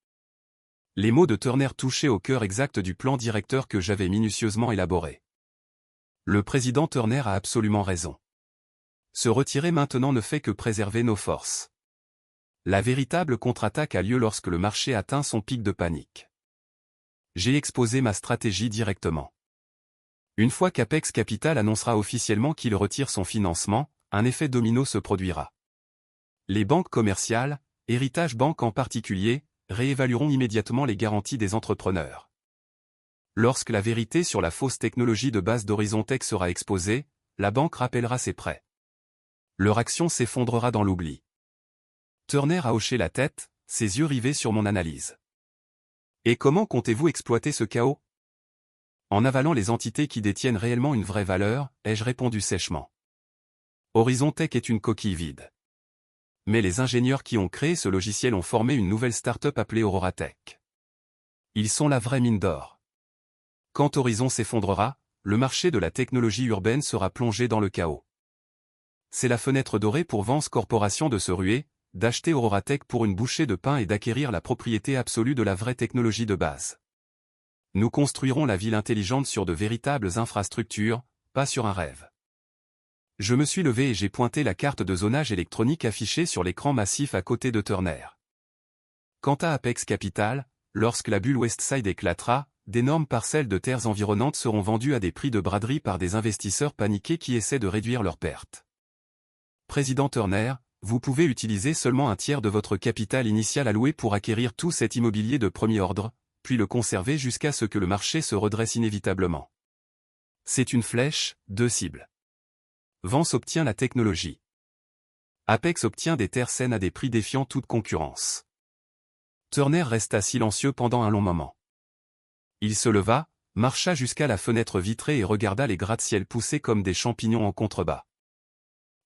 Les mots de Turner touchaient au cœur exact du plan directeur que j'avais minutieusement élaboré. Le président Turner a absolument raison. Se retirer maintenant ne fait que préserver nos forces. La véritable contre-attaque a lieu lorsque le marché atteint son pic de panique. J'ai exposé ma stratégie directement. Une fois qu'Apex Capital annoncera officiellement qu'il retire son financement, un effet domino se produira. Les banques commerciales, Héritage Bank en particulier, réévalueront immédiatement les garanties des entrepreneurs. Lorsque la vérité sur la fausse technologie de base d'Horizon Tech sera exposée, la banque rappellera ses prêts. Leur action s'effondrera dans l'oubli. Turner a hoché la tête, ses yeux rivés sur mon analyse. Et comment comptez-vous exploiter ce chaos? En avalant les entités qui détiennent réellement une vraie valeur, ai-je répondu sèchement. Horizon Tech est une coquille vide. Mais les ingénieurs qui ont créé ce logiciel ont formé une nouvelle start-up appelée Aurora Tech. Ils sont la vraie mine d'or. Quand Horizon s'effondrera, le marché de la technologie urbaine sera plongé dans le chaos. C'est la fenêtre dorée pour Vance Corporation de se ruer, d'acheter Aurora Tech pour une bouchée de pain et d'acquérir la propriété absolue de la vraie technologie de base. Nous construirons la ville intelligente sur de véritables infrastructures, pas sur un rêve. Je me suis levé et j'ai pointé la carte de zonage électronique affichée sur l'écran massif à côté de Turner. Quant à Apex Capital, lorsque la bulle Westside éclatera, d'énormes parcelles de terres environnantes seront vendues à des prix de braderie par des investisseurs paniqués qui essaient de réduire leurs pertes. Président Turner, vous pouvez utiliser seulement un tiers de votre capital initial alloué pour acquérir tout cet immobilier de premier ordre, puis le conserver jusqu'à ce que le marché se redresse inévitablement. C'est une flèche, 2 cibles. Vance obtient la technologie. Apex obtient des terres saines à des prix défiant toute concurrence. Turner resta silencieux pendant un long moment. Il se leva, marcha jusqu'à la fenêtre vitrée et regarda les gratte-ciel pousser comme des champignons en contrebas.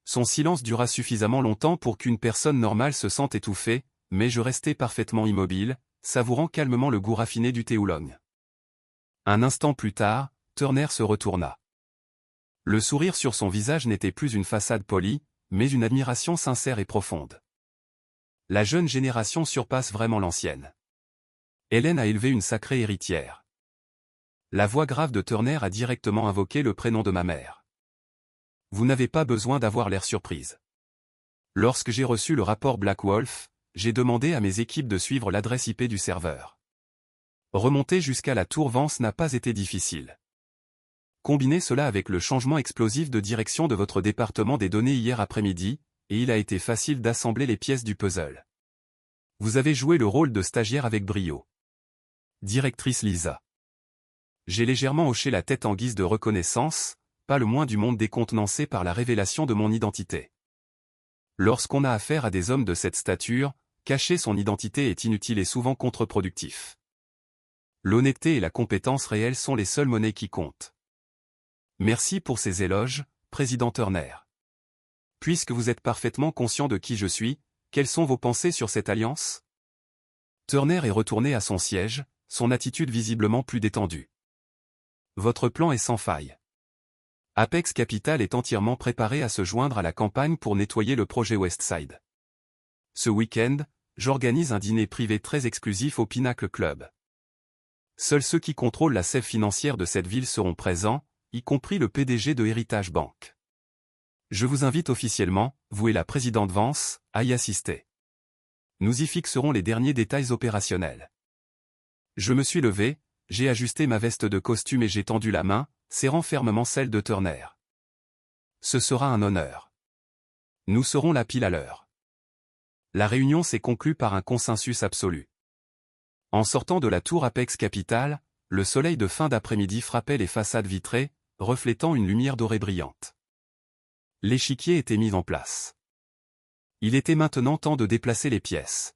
Son silence dura suffisamment longtemps pour qu'une personne normale se sente étouffée, mais je restai parfaitement immobile, savourant calmement le goût raffiné du thé oolong. Un instant plus tard, Turner se retourna. Le sourire sur son visage n'était plus une façade polie, mais une admiration sincère et profonde. La jeune génération surpasse vraiment l'ancienne. Hélène a élevé une sacrée héritière. La voix grave de Turner a directement invoqué le prénom de ma mère. Vous n'avez pas besoin d'avoir l'air surprise. Lorsque j'ai reçu le rapport Black Wolf, j'ai demandé à mes équipes de suivre l'adresse IP du serveur. Remonter jusqu'à la tour Vance n'a pas été difficile. Combinez cela avec le changement explosif de direction de votre département des données hier après-midi, et il a été facile d'assembler les pièces du puzzle. Vous avez joué le rôle de stagiaire avec brio. Directrice Lisa. J'ai légèrement hoché la tête en guise de reconnaissance, pas le moins du monde décontenancé par la révélation de mon identité. Lorsqu'on a affaire à des hommes de cette stature, cacher son identité est inutile et souvent contre-productif. L'honnêteté et la compétence réelle sont les seules monnaies qui comptent. Merci pour ces éloges, Président Turner. Puisque vous êtes parfaitement conscient de qui je suis, quelles sont vos pensées sur cette alliance? Turner est retourné à son siège, son attitude visiblement plus détendue. Votre plan est sans faille. Apex Capital est entièrement préparé à se joindre à la campagne pour nettoyer le projet Westside. Ce week-end, j'organise un dîner privé très exclusif au Pinnacle Club. Seuls ceux qui contrôlent la sève financière de cette ville seront présents, y compris le PDG de Héritage Bank. Je vous invite officiellement, vous et la présidente Vance, à y assister. Nous y fixerons les derniers détails opérationnels. Je me suis levé, j'ai ajusté ma veste de costume et j'ai tendu la main, serrant fermement celle de Turner. Ce sera un honneur. Nous serons là pile à l'heure. La réunion s'est conclue par un consensus absolu. En sortant de la tour Apex Capital, le soleil de fin d'après-midi frappait les façades vitrées, reflétant une lumière dorée brillante. L'échiquier était mis en place. Il était maintenant temps de déplacer les pièces.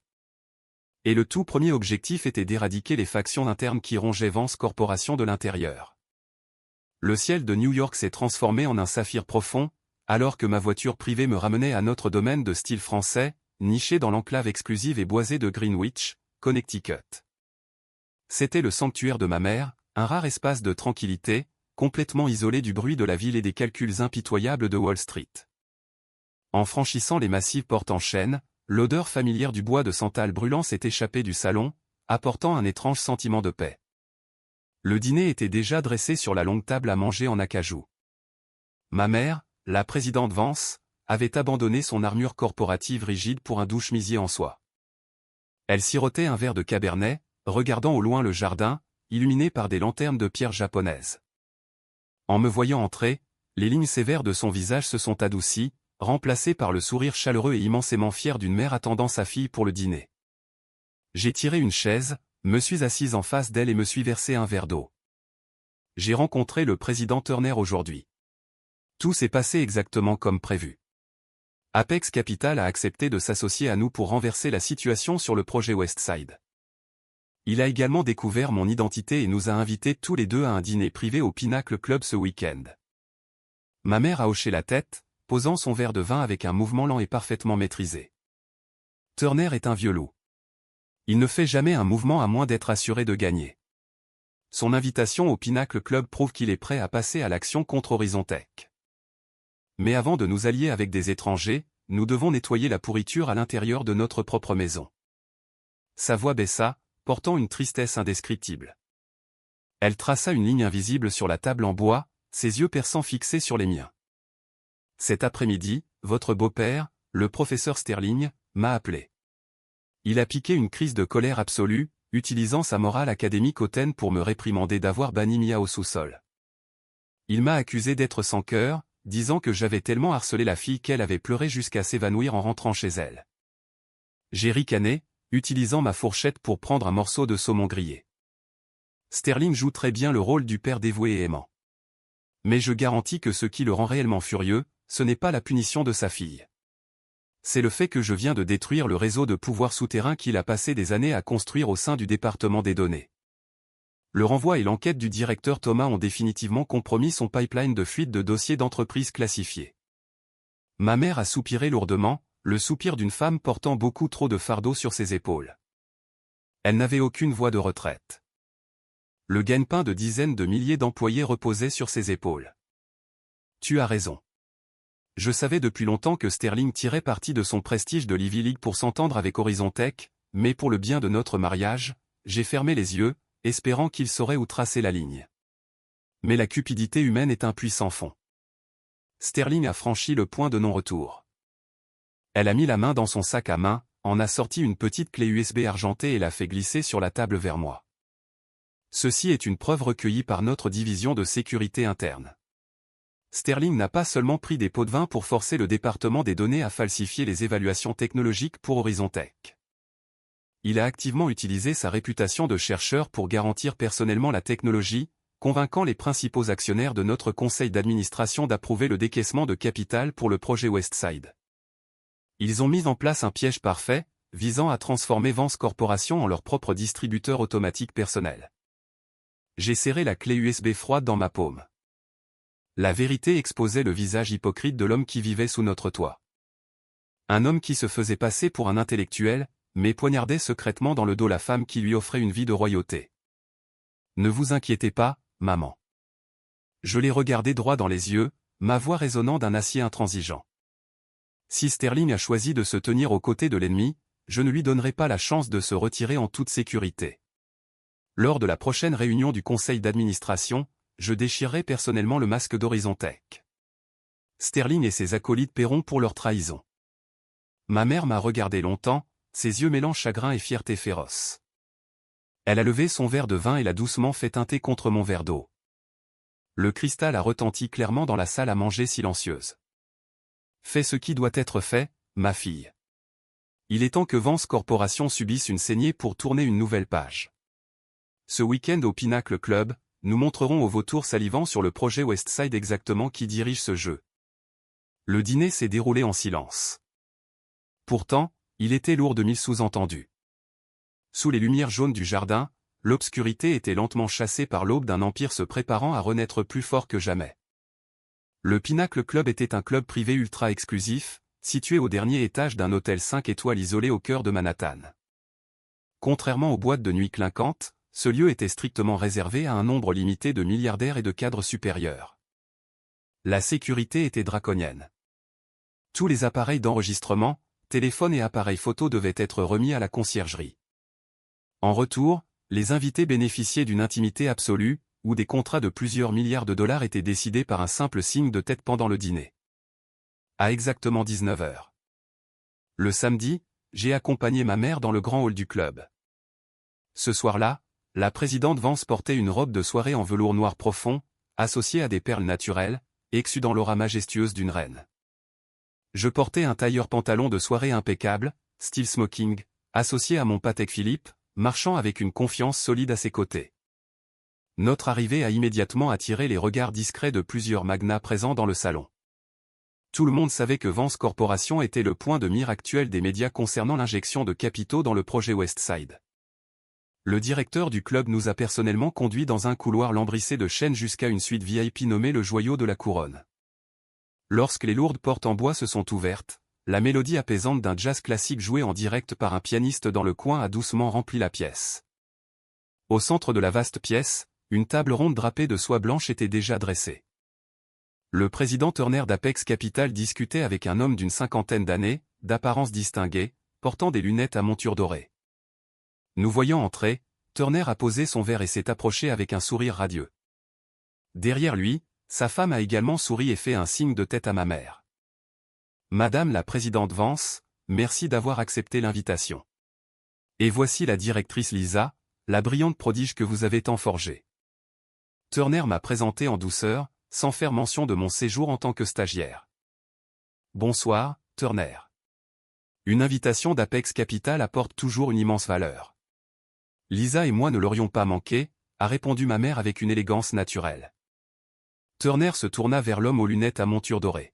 Et le tout premier objectif était d'éradiquer les factions internes qui rongeaient Vance Corporation de l'intérieur. Le ciel de New York s'est transformé en un saphir profond, alors que ma voiture privée me ramenait à notre domaine de style français, niché dans l'enclave exclusive et boisée de Greenwich, Connecticut. C'était le sanctuaire de ma mère, un rare espace de tranquillité, complètement isolé du bruit de la ville et des calculs impitoyables de Wall Street. En franchissant les massives portes en chêne, l'odeur familière du bois de santal brûlant s'est échappée du salon, apportant un étrange sentiment de paix. Le dîner était déjà dressé sur la longue table à manger en acajou. Ma mère, la présidente Vance, avait abandonné son armure corporative rigide pour un doux chemisier en soie. Elle sirotait un verre de cabernet, regardant au loin le jardin, illuminé par des lanternes de pierre japonaises. En me voyant entrer, les lignes sévères de son visage se sont adoucies, remplacées par le sourire chaleureux et immensément fier d'une mère attendant sa fille pour le dîner. J'ai tiré une chaise, me suis assise en face d'elle et me suis versé un verre d'eau. J'ai rencontré le président Turner aujourd'hui. Tout s'est passé exactement comme prévu. Apex Capital a accepté de s'associer à nous pour renverser la situation sur le projet Westside. Il a également découvert mon identité et nous a invités tous les deux à un dîner privé au Pinnacle Club ce week-end. Ma mère a hoché la tête, posant son verre de vin avec un mouvement lent et parfaitement maîtrisé. Turner est un vieux loup. Il ne fait jamais un mouvement à moins d'être assuré de gagner. Son invitation au Pinnacle Club prouve qu'il est prêt à passer à l'action contre Horizon Tech. Mais avant de nous allier avec des étrangers, nous devons nettoyer la pourriture à l'intérieur de notre propre maison. Sa voix baissa, portant une tristesse indescriptible. Elle traça une ligne invisible sur la table en bois, ses yeux perçants fixés sur les miens. Cet après-midi, votre beau-père, le professeur Sterling, m'a appelé. Il a piqué une crise de colère absolue, utilisant sa morale académique hautaine pour me réprimander d'avoir banni Mia au sous-sol. Il m'a accusé d'être sans cœur, disant que j'avais tellement harcelé la fille qu'elle avait pleuré jusqu'à s'évanouir en rentrant chez elle. J'ai ricané, utilisant ma fourchette pour prendre un morceau de saumon grillé. Sterling joue très bien le rôle du père dévoué et aimant. Mais je garantis que ce qui le rend réellement furieux, ce n'est pas la punition de sa fille. C'est le fait que je viens de détruire le réseau de pouvoir souterrain qu'il a passé des années à construire au sein du département des données. Le renvoi et l'enquête du directeur Thomas ont définitivement compromis son pipeline de fuite de dossiers d'entreprises classifiés. Ma mère a soupiré lourdement, le soupir d'une femme portant beaucoup trop de fardeau sur ses épaules. Elle n'avait aucune voie de retraite. Le gagne-pain de dizaines de milliers d'employés reposait sur ses épaules. Tu as raison. Je savais depuis longtemps que Sterling tirait parti de son prestige de l'Ivy League pour s'entendre avec Horizon Tech, mais pour le bien de notre mariage, j'ai fermé les yeux, espérant qu'il saurait où tracer la ligne. Mais la cupidité humaine est un puissant fond. Sterling a franchi le point de non-retour. Elle a mis la main dans son sac à main, en a sorti une petite clé USB argentée et l'a fait glisser sur la table vers moi. Ceci est une preuve recueillie par notre division de sécurité interne. Sterling n'a pas seulement pris des pots de vin pour forcer le département des données à falsifier les évaluations technologiques pour Horizon Tech. Il a activement utilisé sa réputation de chercheur pour garantir personnellement la technologie, convainquant les principaux actionnaires de notre conseil d'administration d'approuver le décaissement de capital pour le projet Westside. Ils ont mis en place un piège parfait, visant à transformer Vance Corporation en leur propre distributeur automatique personnel. J'ai serré la clé USB froide dans ma paume. La vérité exposait le visage hypocrite de l'homme qui vivait sous notre toit. Un homme qui se faisait passer pour un intellectuel, mais poignardait secrètement dans le dos la femme qui lui offrait une vie de royauté. Ne vous inquiétez pas, maman. Je l'ai regardé droit dans les yeux, ma voix résonnant d'un acier intransigeant. Si Sterling a choisi de se tenir aux côtés de l'ennemi, je ne lui donnerai pas la chance de se retirer en toute sécurité. Lors de la prochaine réunion du conseil d'administration, je déchirerai personnellement le masque d'Horizon Tech. Sterling et ses acolytes paieront pour leur trahison. Ma mère m'a regardé longtemps, ses yeux mêlant chagrin et fierté féroce. Elle a levé son verre de vin et l'a doucement fait teinter contre mon verre d'eau. Le cristal a retenti clairement dans la salle à manger silencieuse. Fais ce qui doit être fait, ma fille. Il est temps que Vance Corporation subisse une saignée pour tourner une nouvelle page. Ce week-end au Pinnacle Club, nous montrerons aux vautours salivants sur le projet Westside exactement qui dirige ce jeu. Le dîner s'est déroulé en silence. Pourtant, il était lourd de mille sous-entendus. Sous les lumières jaunes du jardin, l'obscurité était lentement chassée par l'aube d'un empire se préparant à renaître plus fort que jamais. Le Pinnacle Club était un club privé ultra exclusif, situé au dernier étage d'un hôtel 5 étoiles isolé au cœur de Manhattan. Contrairement aux boîtes de nuit clinquantes, ce lieu était strictement réservé à un nombre limité de milliardaires et de cadres supérieurs. La sécurité était draconienne. Tous les appareils d'enregistrement, téléphones et appareils photo devaient être remis à la conciergerie. En retour, les invités bénéficiaient d'une intimité absolue, où des contrats de plusieurs milliards de dollars étaient décidés par un simple signe de tête pendant le dîner. À exactement 19h. Le samedi, j'ai accompagné ma mère dans le grand hall du club. Ce soir-là, la présidente Vance portait une robe de soirée en velours noir profond, associées à des perles naturelles, exsudant l'aura majestueuse d'une reine. Je portais un tailleur pantalon de soirée impeccable, style smoking, associé à mon Patek Philippe, marchant avec une confiance solide à ses côtés. Notre arrivée a immédiatement attiré les regards discrets de plusieurs magnats présents dans le salon. Tout le monde savait que Vance Corporation était le point de mire actuel des médias concernant l'injection de capitaux dans le projet Westside. Le directeur du club nous a personnellement conduits dans un couloir lambrissé de chêne jusqu'à une suite VIP nommée le Joyau de la Couronne. Lorsque les lourdes portes en bois se sont ouvertes, la mélodie apaisante d'un jazz classique joué en direct par un pianiste dans le coin a doucement rempli la pièce. Au centre de la vaste pièce, une table ronde drapée de soie blanche était déjà dressée. Le président Turner d'Apex Capital discutait avec un homme d'une cinquantaine d'années, d'apparence distinguée, portant des lunettes à monture dorée. Nous voyant entrer, Turner a posé son verre et s'est approché avec un sourire radieux. Derrière lui, sa femme a également souri et fait un signe de tête à ma mère. « Madame la présidente Vance, merci d'avoir accepté l'invitation. Et voici la directrice Lisa, la brillante prodige que vous avez tant forgée. » Turner m'a présenté en douceur, sans faire mention de mon séjour en tant que stagiaire. « Bonsoir, Turner. » Une invitation d'Apex Capital apporte toujours une immense valeur. Lisa et moi ne l'aurions pas manqué, a répondu ma mère avec une élégance naturelle. Turner se tourna vers l'homme aux lunettes à monture dorée.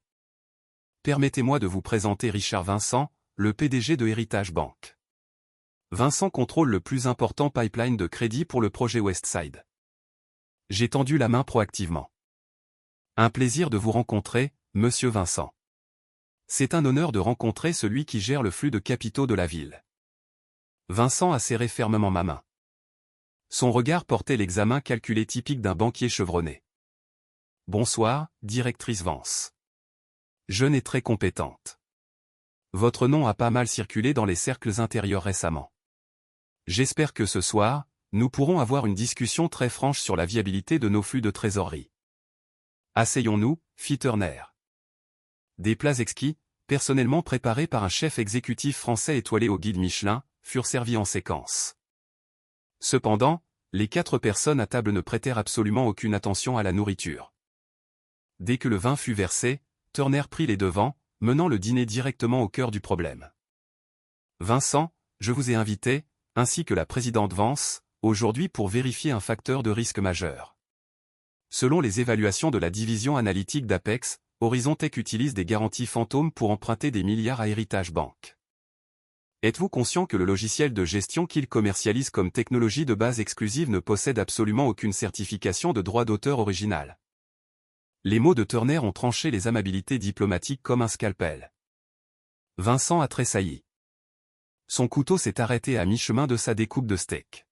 Permettez-moi de vous présenter Richard Vincent, le PDG de Heritage Bank. Vincent contrôle le plus important pipeline de crédit pour le projet Westside. J'ai tendu la main proactivement. Un plaisir de vous rencontrer, monsieur Vincent. C'est un honneur de rencontrer celui qui gère le flux de capitaux de la ville. Vincent a serré fermement ma main. Son regard portait l'examen calculé typique d'un banquier chevronné. Bonsoir, directrice Vance. Jeune et très compétente. Votre nom a pas mal circulé dans les cercles intérieurs récemment. J'espère que ce soir, nous pourrons avoir une discussion très franche sur la viabilité de nos flux de trésorerie. Asseyons-nous, fit Turner. Des plats exquis, personnellement préparés par un chef exécutif français étoilé au guide Michelin, furent servis en séquence. Cependant, les 4 personnes à table ne prêtèrent absolument aucune attention à la nourriture. Dès que le vin fut versé, Turner prit les devants, menant le dîner directement au cœur du problème. Vincent, je vous ai invité, ainsi que la présidente Vance, aujourd'hui pour vérifier un facteur de risque majeur. Selon les évaluations de la division analytique d'Apex, Horizon Tech utilise des garanties fantômes pour emprunter des milliards à Heritage Bank. Êtes-vous conscient que le logiciel de gestion qu'il commercialise comme technologie de base exclusive ne possède absolument aucune certification de droit d'auteur original? Les mots de Turner ont tranché les amabilités diplomatiques comme un scalpel. Vincent a tressailli. Son couteau s'est arrêté à mi-chemin de sa découpe de steak.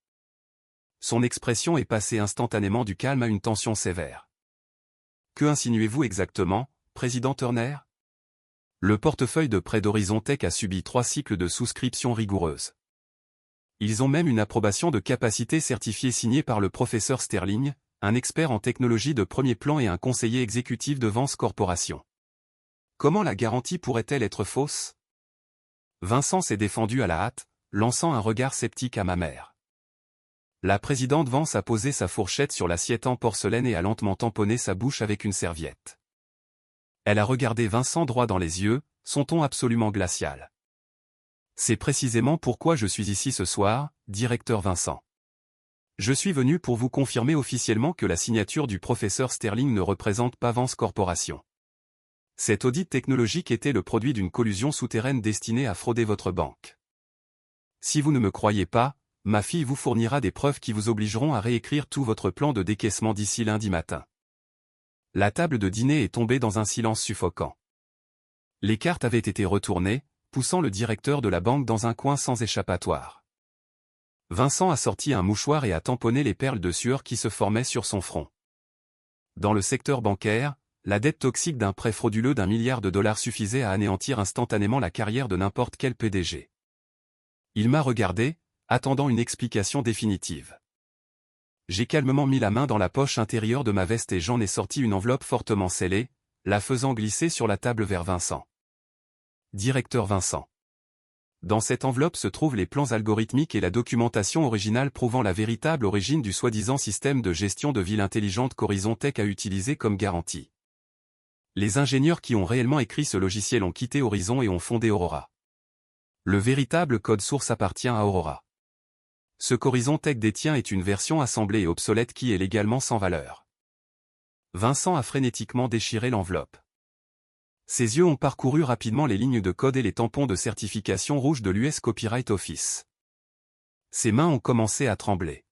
Son expression est passée instantanément du calme à une tension sévère. Que insinuez-vous exactement, président Turner? Le portefeuille de prêt d'Horizon Tech a subi 3 cycles de souscription rigoureuses. Ils ont même une approbation de capacité certifiée signée par le professeur Sterling, un expert en technologie de premier plan et un conseiller exécutif de Vance Corporation. Comment la garantie pourrait-elle être fausse? Vincent s'est défendu à la hâte, lançant un regard sceptique à ma mère. La présidente Vance a posé sa fourchette sur l'assiette en porcelaine et a lentement tamponné sa bouche avec une serviette. Elle a regardé Vincent droit dans les yeux, son ton absolument glacial. C'est précisément pourquoi je suis ici ce soir, directeur Vincent. Je suis venu pour vous confirmer officiellement que la signature du professeur Sterling ne représente pas Vance Corporation. Cet audit technologique était le produit d'une collusion souterraine destinée à frauder votre banque. Si vous ne me croyez pas, ma fille vous fournira des preuves qui vous obligeront à réécrire tout votre plan de décaissement d'ici lundi matin. La table de dîner est tombée dans un silence suffocant. Les cartes avaient été retournées, poussant le directeur de la banque dans un coin sans échappatoire. Vincent a sorti un mouchoir et a tamponné les perles de sueur qui se formaient sur son front. Dans le secteur bancaire, la dette toxique d'un prêt frauduleux d'1 milliard de dollars suffisait à anéantir instantanément la carrière de n'importe quel PDG. Il m'a regardé, attendant une explication définitive. J'ai calmement mis la main dans la poche intérieure de ma veste et j'en ai sorti une enveloppe fortement scellée, la faisant glisser sur la table vers Vincent. Directeur Vincent. Dans cette enveloppe se trouvent les plans algorithmiques et la documentation originale prouvant la véritable origine du soi-disant système de gestion de ville intelligente qu'Horizon Tech a utilisé comme garantie. Les ingénieurs qui ont réellement écrit ce logiciel ont quitté Horizon et ont fondé Aurora. Le véritable code source appartient à Aurora. Ce qu'Horizon Tech détient est une version assemblée et obsolète qui est légalement sans valeur. Vincent a frénétiquement déchiré l'enveloppe. Ses yeux ont parcouru rapidement les lignes de code et les tampons de certification rouge de l'US Copyright Office. Ses mains ont commencé à trembler.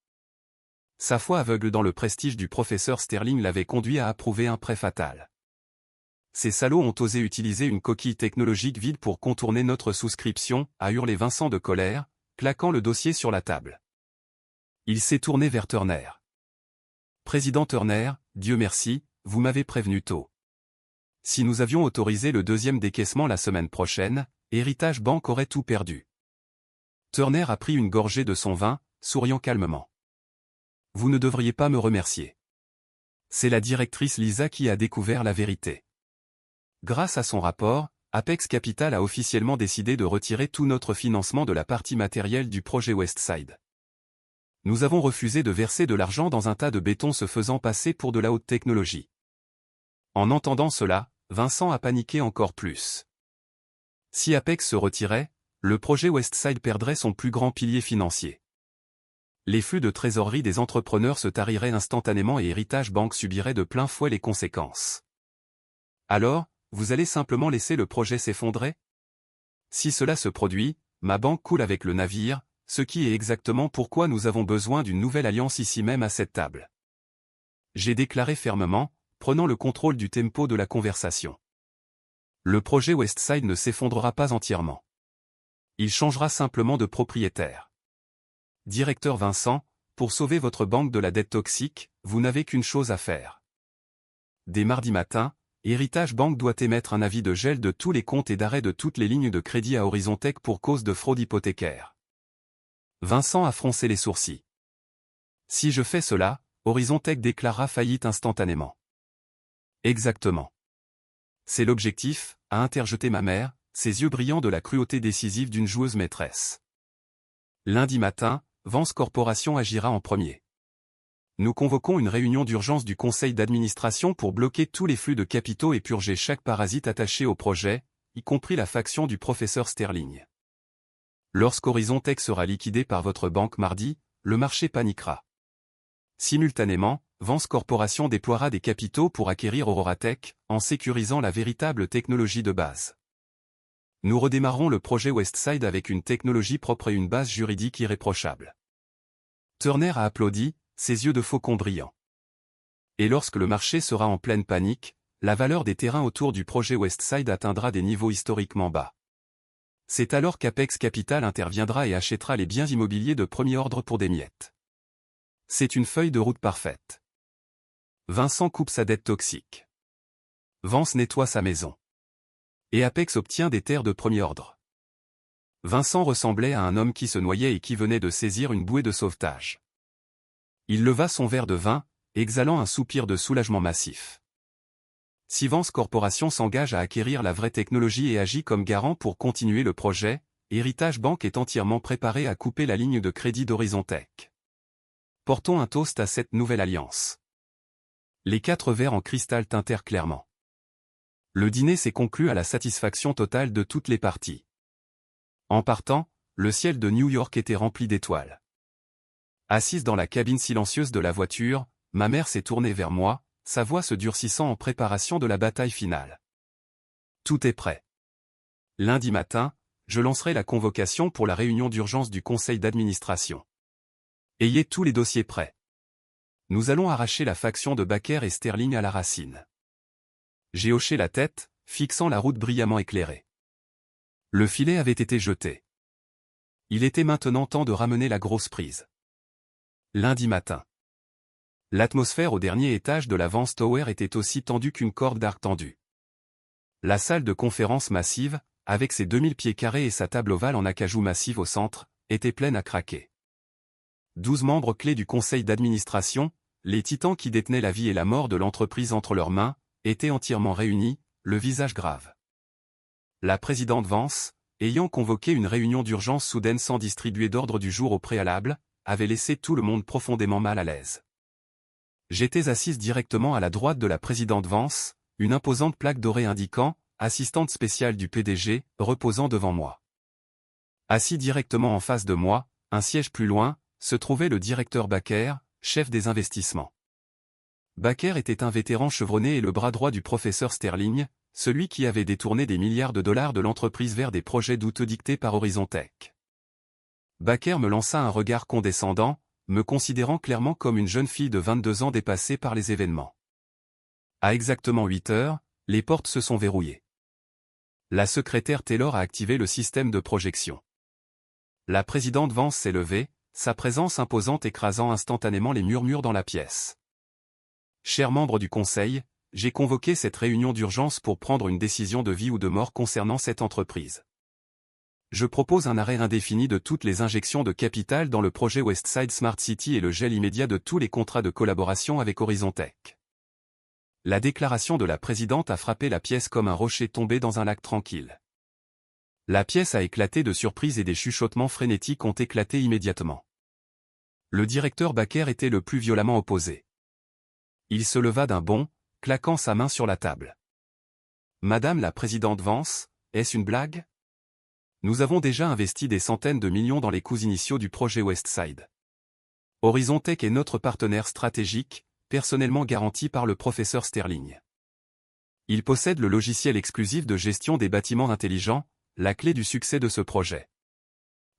Sa foi aveugle dans le prestige du professeur Sterling l'avait conduit à approuver un prêt fatal. Ces salauds ont osé utiliser une coquille technologique vide pour contourner notre souscription, a hurlé Vincent de colère, claquant le dossier sur la table. Il s'est tourné vers Turner. Président Turner, Dieu merci, vous m'avez prévenu tôt. Si nous avions autorisé le deuxième décaissement la semaine prochaine, Héritage Bank aurait tout perdu. Turner a pris une gorgée de son vin, souriant calmement. Vous ne devriez pas me remercier. C'est la directrice Lisa qui a découvert la vérité. Grâce à son rapport, Apex Capital a officiellement décidé de retirer tout notre financement de la partie matérielle du projet Westside. Nous avons refusé de verser de l'argent dans un tas de béton se faisant passer pour de la haute technologie. En entendant cela, Vincent a paniqué encore plus. Si Apex se retirait, le projet Westside perdrait son plus grand pilier financier. Les flux de trésorerie des entrepreneurs se tariraient instantanément et Héritage Bank subirait de plein fouet les conséquences. Alors, vous allez simplement laisser le projet s'effondrer? Si cela se produit, ma banque coule avec le navire, ce qui est exactement pourquoi nous avons besoin d'une nouvelle alliance ici même à cette table. J'ai déclaré fermement, prenant le contrôle du tempo de la conversation. Le projet Westside ne s'effondrera pas entièrement. Il changera simplement de propriétaire. Directeur Vincent, pour sauver votre banque de la dette toxique, vous n'avez qu'une chose à faire. Dès mardi matin, Héritage Bank doit émettre un avis de gel de tous les comptes et d'arrêt de toutes les lignes de crédit à Horizon Tech pour cause de fraude hypothécaire. Vincent a froncé les sourcils. Si je fais cela, Horizon Tech déclarera faillite instantanément. Exactement. C'est l'objectif, a interjeté ma mère, ses yeux brillants de la cruauté décisive d'une joueuse maîtresse. Lundi matin, Vance Corporation agira en premier. Nous convoquons une réunion d'urgence du conseil d'administration pour bloquer tous les flux de capitaux et purger chaque parasite attaché au projet, y compris la faction du professeur Sterling. Lorsqu'Horizon Tech sera liquidé par votre banque mardi, le marché paniquera. Simultanément, Vance Corporation déploiera des capitaux pour acquérir Aurora Tech, en sécurisant la véritable technologie de base. Nous redémarrerons le projet Westside avec une technologie propre et une base juridique irréprochable. Turner a applaudi, ses yeux de faucon brillants. Et lorsque le marché sera en pleine panique, la valeur des terrains autour du projet Westside atteindra des niveaux historiquement bas. C'est alors qu'Apex Capital interviendra et achètera les biens immobiliers de premier ordre pour des miettes. C'est une feuille de route parfaite. Vincent coupe sa dette toxique. Vance nettoie sa maison. Et Apex obtient des terres de premier ordre. Vincent ressemblait à un homme qui se noyait et qui venait de saisir une bouée de sauvetage. Il leva son verre de vin, exhalant un soupir de soulagement massif. Si Vance Corporation s'engage à acquérir la vraie technologie et agit comme garant pour continuer le projet, Héritage Bank est entièrement préparé à couper la ligne de crédit d'Horizon Tech. Portons un toast à cette nouvelle alliance. Les 4 verres en cristal tintèrent clairement. Le dîner s'est conclu à la satisfaction totale de toutes les parties. En partant, le ciel de New York était rempli d'étoiles. Assise dans la cabine silencieuse de la voiture, ma mère s'est tournée vers moi, sa voix se durcissant en préparation de la bataille finale. Tout est prêt. Lundi matin, je lancerai la convocation pour la réunion d'urgence du conseil d'administration. Ayez tous les dossiers prêts. Nous allons arracher la faction de Baker et Sterling à la racine. J'ai hoché la tête, fixant la route brillamment éclairée. Le filet avait été jeté. Il était maintenant temps de ramener la grosse prise. Lundi matin. L'atmosphère au dernier étage de la Vance Tower était aussi tendue qu'une corde d'arc tendue. La salle de conférence massive, avec ses 2000 pieds carrés et sa table ovale en acajou massif au centre, était pleine à craquer. 12 membres clés du conseil d'administration, les titans qui détenaient la vie et la mort de l'entreprise entre leurs mains, étaient entièrement réunis, le visage grave. La présidente Vance, ayant convoqué une réunion d'urgence soudaine sans distribuer d'ordre du jour au préalable, avait laissé tout le monde profondément mal à l'aise. J'étais assise directement à la droite de la présidente Vance, une imposante plaque dorée indiquant « Assistante spéciale du PDG » reposant devant moi. Assis directement en face de moi, un siège plus loin, se trouvait le directeur Baker, chef des investissements. Baker était un vétéran chevronné et le bras droit du professeur Sterling, celui qui avait détourné des milliards de dollars de l'entreprise vers des projets douteux dictés par Horizon Tech. Baker me lança un regard condescendant, me considérant clairement comme une jeune fille de 22 ans dépassée par les événements. À exactement 8 heures, les portes se sont verrouillées. La secrétaire Taylor a activé le système de projection. La présidente Vance s'est levée, sa présence imposante écrasant instantanément les murmures dans la pièce. Chers membres du conseil, j'ai convoqué cette réunion d'urgence pour prendre une décision de vie ou de mort concernant cette entreprise. Je propose un arrêt indéfini de toutes les injections de capital dans le projet Westside Smart City et le gel immédiat de tous les contrats de collaboration avec Horizon Tech. La déclaration de la présidente a frappé la pièce comme un rocher tombé dans un lac tranquille. La pièce a éclaté de surprise et des chuchotements frénétiques ont éclaté immédiatement. Le directeur Baker était le plus violemment opposé. Il se leva d'un bond, claquant sa main sur la table. « Madame la présidente Vance, est-ce une blague ? Nous avons déjà investi des centaines de millions dans les coûts initiaux du projet Westside. Horizon Tech est notre partenaire stratégique, personnellement garanti par le professeur Sterling. Il possède le logiciel exclusif de gestion des bâtiments intelligents, la clé du succès de ce projet.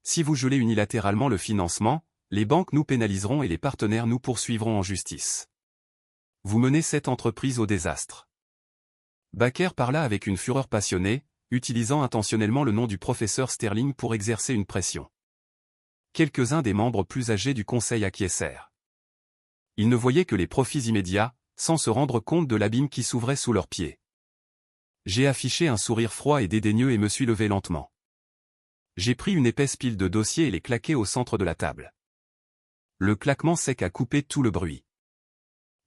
Si vous gelez unilatéralement le financement, les banques nous pénaliseront et les partenaires nous poursuivront en justice. Vous menez cette entreprise au désastre. » Baker parla avec une fureur passionnée, utilisant intentionnellement le nom du professeur Sterling pour exercer une pression. Quelques-uns des membres plus âgés du conseil acquiescèrent. Ils ne voyaient que les profits immédiats, sans se rendre compte de l'abîme qui s'ouvrait sous leurs pieds. J'ai affiché un sourire froid et dédaigneux et me suis levé lentement. J'ai pris une épaisse pile de dossiers et les claqué au centre de la table. Le claquement sec a coupé tout le bruit.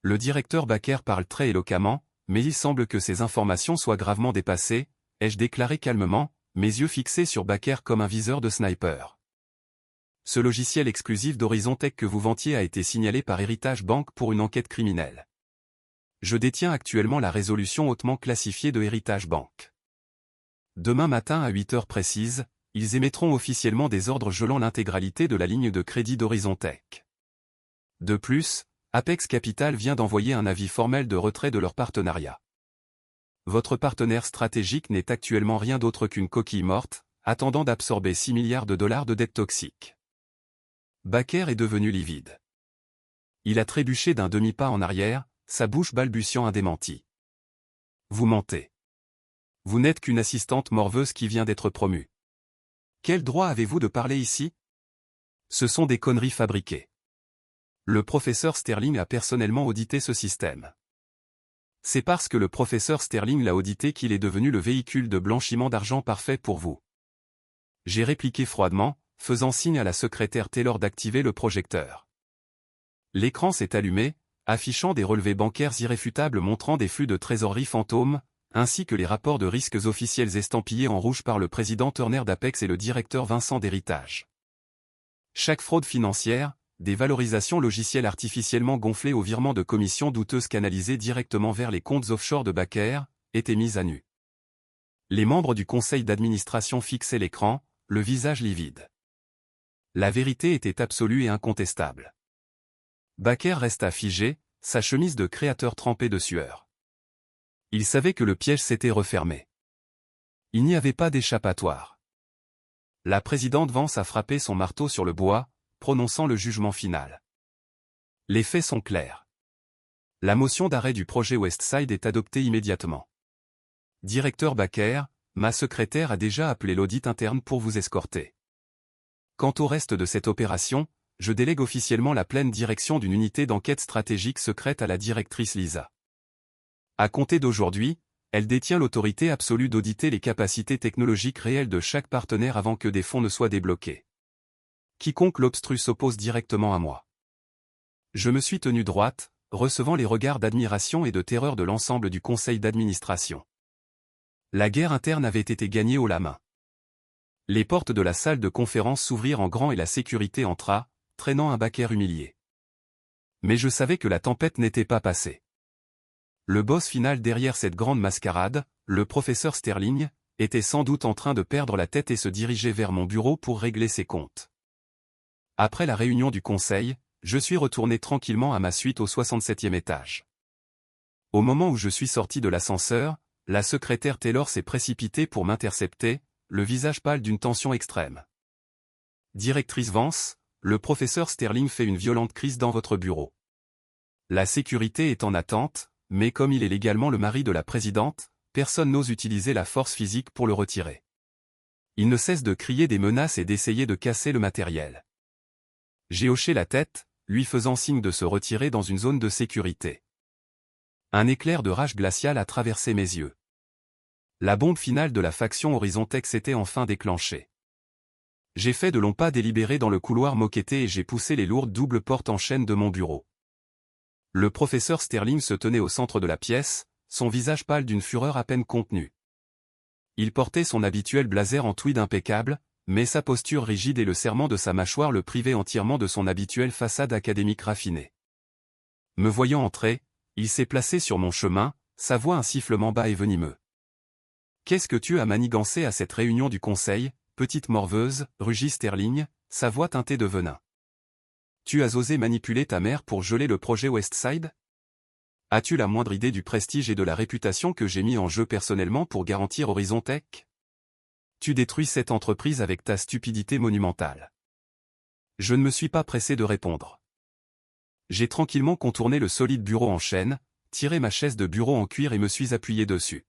Le directeur Baker parle très éloquemment, mais il semble que ces informations soient gravement dépassées, ai-je déclaré calmement, mes yeux fixés sur Baker comme un viseur de sniper. Ce logiciel exclusif d'Horizon Tech que vous vantiez a été signalé par Heritage Bank pour une enquête criminelle. Je détiens actuellement la résolution hautement classifiée de Heritage Bank. Demain matin à 8 heures précises, ils émettront officiellement des ordres gelant l'intégralité de la ligne de crédit d'Horizon Tech. De plus, Apex Capital vient d'envoyer un avis formel de retrait de leur partenariat. Votre partenaire stratégique n'est actuellement rien d'autre qu'une coquille morte, attendant d'absorber 6 milliards de dollars de dettes toxiques. Baker est devenu livide. Il a trébuché d'un demi-pas en arrière, sa bouche balbutiant un démenti. Vous mentez. Vous n'êtes qu'une assistante morveuse qui vient d'être promue. Quel droit avez-vous de parler ici? Ce sont des conneries fabriquées. Le professeur Sterling a personnellement audité ce système. C'est parce que le professeur Sterling l'a audité qu'il est devenu le véhicule de blanchiment d'argent parfait pour vous. J'ai répliqué froidement, faisant signe à la secrétaire Taylor d'activer le projecteur. L'écran s'est allumé, affichant des relevés bancaires irréfutables montrant des flux de trésorerie fantômes, ainsi que les rapports de risques officiels estampillés en rouge par le président Turner d'Apex et le directeur Vincent d'Heritage. Chaque fraude financière, des valorisations logicielles artificiellement gonflées au virement de commissions douteuses canalisées directement vers les comptes offshore de Baker, étaient mises à nu. Les membres du conseil d'administration fixaient l'écran, le visage livide. La vérité était absolue et incontestable. Baker resta figé, sa chemise de créateur trempée de sueur. Il savait que le piège s'était refermé. Il n'y avait pas d'échappatoire. La présidente Vance a frappé son marteau sur le bois, prononçant le jugement final. Les faits sont clairs. La motion d'arrêt du projet Westside est adoptée immédiatement. Directeur Baker, ma secrétaire a déjà appelé l'audit interne pour vous escorter. Quant au reste de cette opération, je délègue officiellement la pleine direction d'une unité d'enquête stratégique secrète à la directrice Lisa. À compter d'aujourd'hui, elle détient l'autorité absolue d'auditer les capacités technologiques réelles de chaque partenaire avant que des fonds ne soient débloqués. Quiconque l'obstrue s'oppose directement à moi. Je me suis tenu droite, recevant les regards d'admiration et de terreur de l'ensemble du conseil d'administration. La guerre interne avait été gagnée haut la main. Les portes de la salle de conférence s'ouvrirent en grand et la sécurité entra, traînant un Baker humilié. Mais je savais que la tempête n'était pas passée. Le boss final derrière cette grande mascarade, le professeur Sterling, était sans doute en train de perdre la tête et se dirigeait vers mon bureau pour régler ses comptes. Après la réunion du conseil, je suis retourné tranquillement à ma suite au 67e étage. Au moment où je suis sorti de l'ascenseur, la secrétaire Taylor s'est précipitée pour m'intercepter, le visage pâle d'une tension extrême. « Directrice Vance, le professeur Sterling fait une violente crise dans votre bureau. La sécurité est en attente, mais comme il est légalement le mari de la présidente, personne n'ose utiliser la force physique pour le retirer. Il ne cesse de crier des menaces et d'essayer de casser le matériel. » J'ai hoché la tête, lui faisant signe de se retirer dans une zone de sécurité. Un éclair de rage glaciale a traversé mes yeux. La bombe finale de la faction Horizontex s'était enfin déclenchée. J'ai fait de longs pas délibérés dans le couloir moquetté et j'ai poussé les lourdes doubles portes en chêne de mon bureau. Le professeur Sterling se tenait au centre de la pièce, son visage pâle d'une fureur à peine contenue. Il portait son habituel blazer en tweed impeccable, mais sa posture rigide et le serrement de sa mâchoire le privaient entièrement de son habituelle façade académique raffinée. Me voyant entrer, il s'est placé sur mon chemin, sa voix un sifflement bas et venimeux. « Qu'est-ce que tu as manigancé à cette réunion du conseil, petite morveuse » rugit Sterling, sa voix teintée de venin. « Tu as osé manipuler ta mère pour geler le projet Westside ? As-tu la moindre idée du prestige et de la réputation que j'ai mis en jeu personnellement pour garantir Horizontex ? Tu détruis cette entreprise avec ta stupidité monumentale. » Je ne me suis pas pressé de répondre. J'ai tranquillement contourné le solide bureau en chêne, tiré ma chaise de bureau en cuir et me suis appuyé dessus.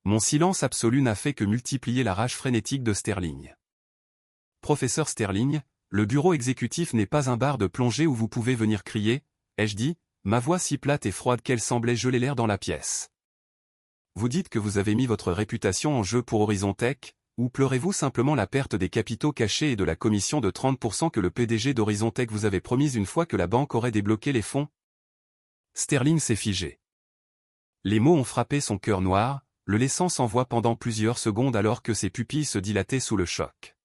Mon silence absolu n'a fait que multiplier la rage frénétique de Sterling. « Professeur Sterling, le bureau exécutif n'est pas un bar de plongée où vous pouvez venir crier, » ai-je dit, ma voix si plate et froide qu'elle semblait geler l'air dans la pièce. Vous dites que vous avez mis votre réputation en jeu pour Horizontex, ou pleurez-vous simplement la perte des capitaux cachés et de la commission de 30% que le PDG d'Horizontex vous avait promise une fois que la banque aurait débloqué les fonds ? Sterling s'est figé. Les mots ont frappé son cœur noir, le laissant sans voix pendant plusieurs secondes alors que ses pupilles se dilataient sous le choc.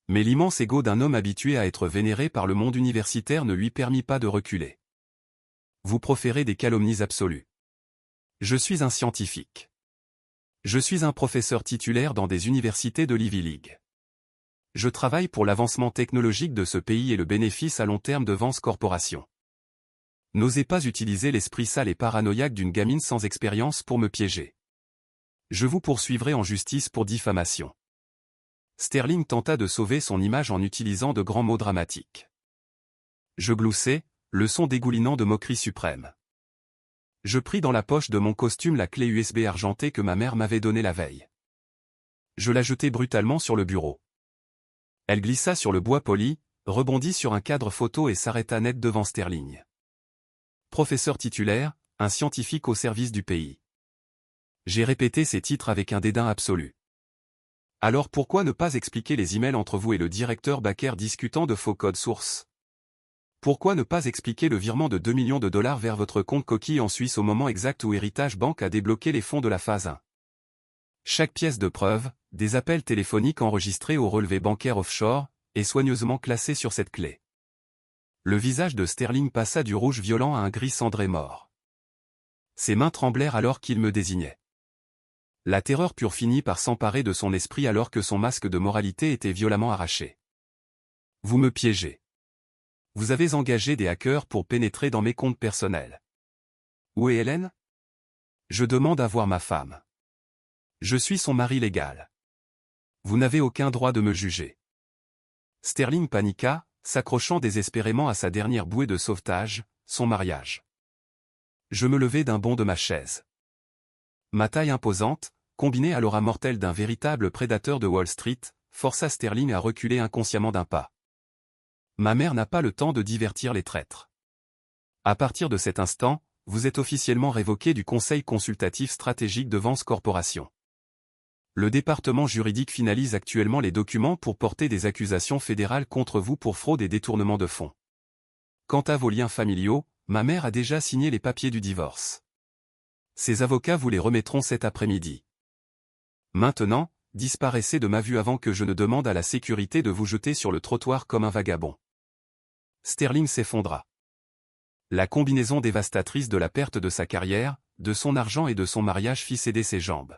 Mais l'immense ego d'un homme habitué à être vénéré par le monde universitaire ne lui permit pas de reculer. Vous proférez des calomnies absolues. Je suis un scientifique. Je suis un professeur titulaire dans des universités de l'Ivy League. Je travaille pour l'avancement technologique de ce pays et le bénéfice à long terme de Vance Corporation. N'osez pas utiliser l'esprit sale et paranoïaque d'une gamine sans expérience pour me piéger. Je vous poursuivrai en justice pour diffamation. Sterling tenta de sauver son image en utilisant de grands mots dramatiques. Je gloussai, le son dégoulinant de moquerie suprême. Je pris dans la poche de mon costume la clé USB argentée que ma mère m'avait donnée la veille. Je la jetai brutalement sur le bureau. Elle glissa sur le bois poli, rebondit sur un cadre photo et s'arrêta net devant Sterling. Professeur titulaire, un scientifique au service du pays. J'ai répété ces titres avec un dédain absolu. Alors pourquoi ne pas expliquer les emails entre vous et le directeur Baker discutant de faux codes sources ? Pourquoi ne pas expliquer le virement de 2 millions de dollars vers votre compte coquille en Suisse au moment exact où Heritage Bank a débloqué les fonds de la phase 1 ? Chaque pièce de preuve, des appels téléphoniques enregistrés au relevé bancaire offshore, est soigneusement classée sur cette clé. Le visage de Sterling passa du rouge violent à un gris cendré mort. Ses mains tremblèrent alors qu'il me désignait. La terreur pure finit par s'emparer de son esprit alors que son masque de moralité était violemment arraché. Vous me piégez. Vous avez engagé des hackers pour pénétrer dans mes comptes personnels. Où est Hélène ? Je demande à voir ma femme. Je suis son mari légal. Vous n'avez aucun droit de me juger. Sterling paniqua, s'accrochant désespérément à sa dernière bouée de sauvetage, son mariage. Je me levai d'un bond de ma chaise. Ma taille imposante, combinée à l'aura mortelle d'un véritable prédateur de Wall Street, força Sterling à reculer inconsciemment d'un pas. Ma mère n'a pas le temps de divertir les traîtres. À partir de cet instant, vous êtes officiellement révoqué du Conseil consultatif stratégique de Vance Corporation. Le département juridique finalise actuellement les documents pour porter des accusations fédérales contre vous pour fraude et détournement de fonds. Quant à vos liens familiaux, ma mère a déjà signé les papiers du divorce. Ses avocats vous les remettront cet après-midi. Maintenant, disparaissez de ma vue avant que je ne demande à la sécurité de vous jeter sur le trottoir comme un vagabond. Sterling s'effondra. La combinaison dévastatrice de la perte de sa carrière, de son argent et de son mariage fit céder ses jambes.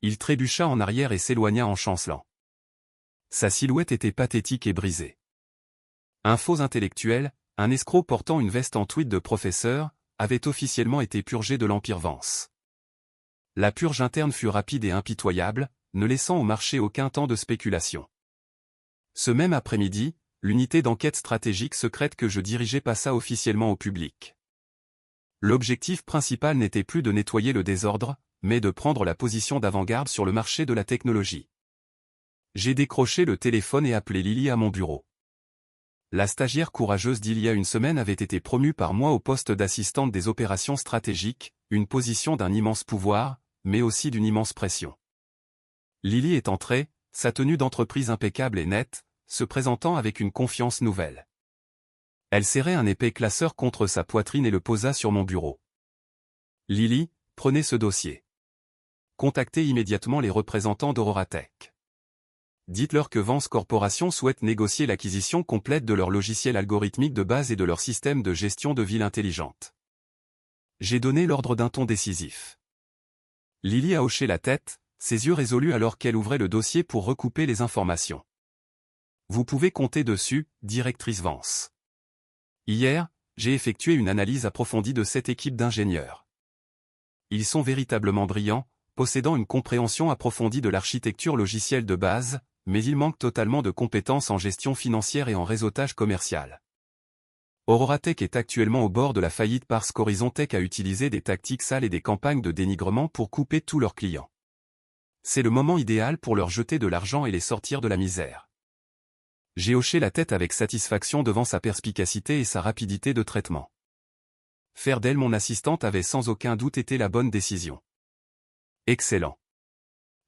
Il trébucha en arrière et s'éloigna en chancelant. Sa silhouette était pathétique et brisée. Un faux intellectuel, un escroc portant une veste en tweed de professeur, avait officiellement été purgé de l'Empire Vance. La purge interne fut rapide et impitoyable, ne laissant au marché aucun temps de spéculation. Ce même après-midi, l'unité d'enquête stratégique secrète que je dirigeais passa officiellement au public. L'objectif principal n'était plus de nettoyer le désordre, mais de prendre la position d'avant-garde sur le marché de la technologie. J'ai décroché le téléphone et appelé Lily à mon bureau. La stagiaire courageuse d'il y a une semaine avait été promue par moi au poste d'assistante des opérations stratégiques, une position d'un immense pouvoir, mais aussi d'une immense pression. Lily est entrée, sa tenue d'entreprise impeccable et nette, se présentant avec une confiance nouvelle. Elle serrait un épais classeur contre sa poitrine et le posa sur mon bureau. Lily, prenez ce dossier. Contactez immédiatement les représentants d'Aurora Tech. Dites-leur que Vance Corporation souhaite négocier l'acquisition complète de leur logiciel algorithmique de base et de leur système de gestion de ville intelligente. J'ai donné l'ordre d'un ton décisif. Lily a hoché la tête, ses yeux résolus alors qu'elle ouvrait le dossier pour recouper les informations. Vous pouvez compter dessus, directrice Vance. Hier, j'ai effectué une analyse approfondie de cette équipe d'ingénieurs. Ils sont véritablement brillants, possédant une compréhension approfondie de l'architecture logicielle de base, mais ils manquent totalement de compétences en gestion financière et en réseautage commercial. Aurora Tech est actuellement au bord de la faillite parce qu'Horizon Tech a utilisé des tactiques sales et des campagnes de dénigrement pour couper tous leurs clients. C'est le moment idéal pour leur jeter de l'argent et les sortir de la misère. J'ai hoché la tête avec satisfaction devant sa perspicacité et sa rapidité de traitement. Faire d'elle mon assistante avait sans aucun doute été la bonne décision. Excellent.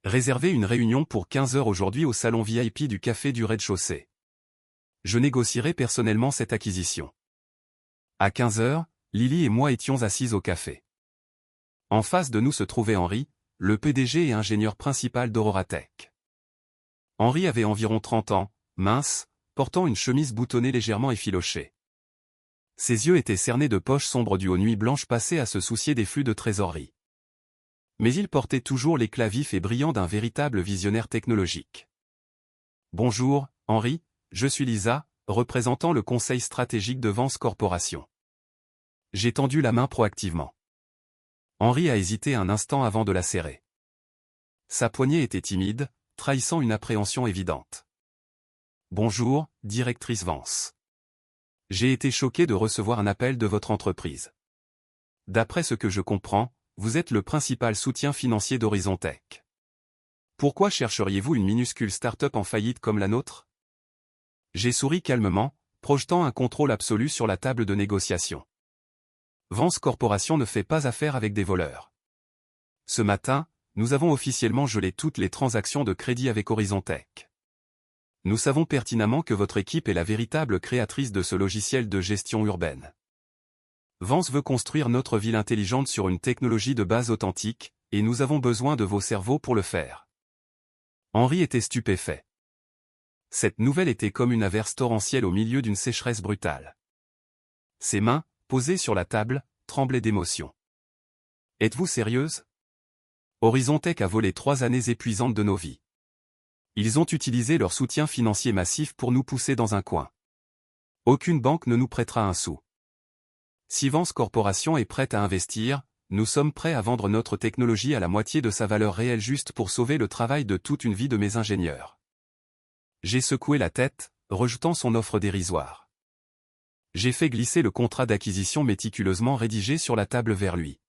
Réservez une réunion pour 15 heures aujourd'hui au salon VIP du café du rez-de-chaussée. Je négocierai personnellement cette acquisition. À 15 heures, Lily et moi étions assises au café. En face de nous se trouvait Henry, le PDG et ingénieur principal d'Aurora Tech. Henry avait environ 30 ans, mince, portant une chemise boutonnée légèrement effilochée. Ses yeux étaient cernés de poches sombres dues aux nuits blanches passées à se soucier des flux de trésorerie. Mais il portait toujours l'éclat vif et brillant d'un véritable visionnaire technologique. Bonjour, Henry, je suis Lisa, représentant le conseil stratégique de Vance Corporation. J'ai tendu la main proactivement. Henry a hésité un instant avant de la serrer. Sa poignée était timide, trahissant une appréhension évidente. Bonjour, directrice Vance. J'ai été choqué de recevoir un appel de votre entreprise. D'après ce que je comprends, vous êtes le principal soutien financier d'Horizon Tech. Pourquoi chercheriez-vous une minuscule start-up en faillite comme la nôtre? J'ai souri calmement, projetant un contrôle absolu sur la table de négociation. Vance Corporation ne fait pas affaire avec des voleurs. Ce matin, nous avons officiellement gelé toutes les transactions de crédit avec Horizon Tech. Nous savons pertinemment que votre équipe est la véritable créatrice de ce logiciel de gestion urbaine. Vance veut construire notre ville intelligente sur une technologie de base authentique, et nous avons besoin de vos cerveaux pour le faire. Henry était stupéfait. Cette nouvelle était comme une averse torrentielle au milieu d'une sécheresse brutale. Ses mains, posées sur la table, tremblaient d'émotion. Êtes-vous sérieuse? Horizon Tech a volé 3 années épuisantes de nos vies. Ils ont utilisé leur soutien financier massif pour nous pousser dans un coin. Aucune banque ne nous prêtera un sou. Si Vance Corporation est prête à investir, nous sommes prêts à vendre notre technologie à la moitié de sa valeur réelle juste pour sauver le travail de toute une vie de mes ingénieurs. J'ai secoué la tête, rejetant son offre dérisoire. J'ai fait glisser le contrat d'acquisition méticuleusement rédigé sur la table vers lui.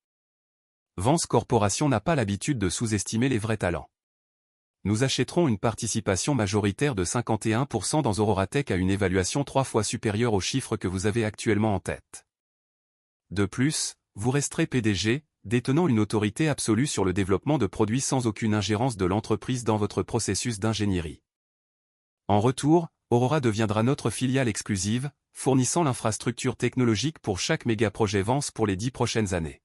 Vance Corporation n'a pas l'habitude de sous-estimer les vrais talents. Nous achèterons une participation majoritaire de 51% dans Aurora Tech à une évaluation 3 fois supérieure aux chiffres que vous avez actuellement en tête. De plus, vous resterez PDG, détenant une autorité absolue sur le développement de produits sans aucune ingérence de l'entreprise dans votre processus d'ingénierie. En retour, Aurora deviendra notre filiale exclusive, fournissant l'infrastructure technologique pour chaque méga-projet Vance pour les 10 prochaines années.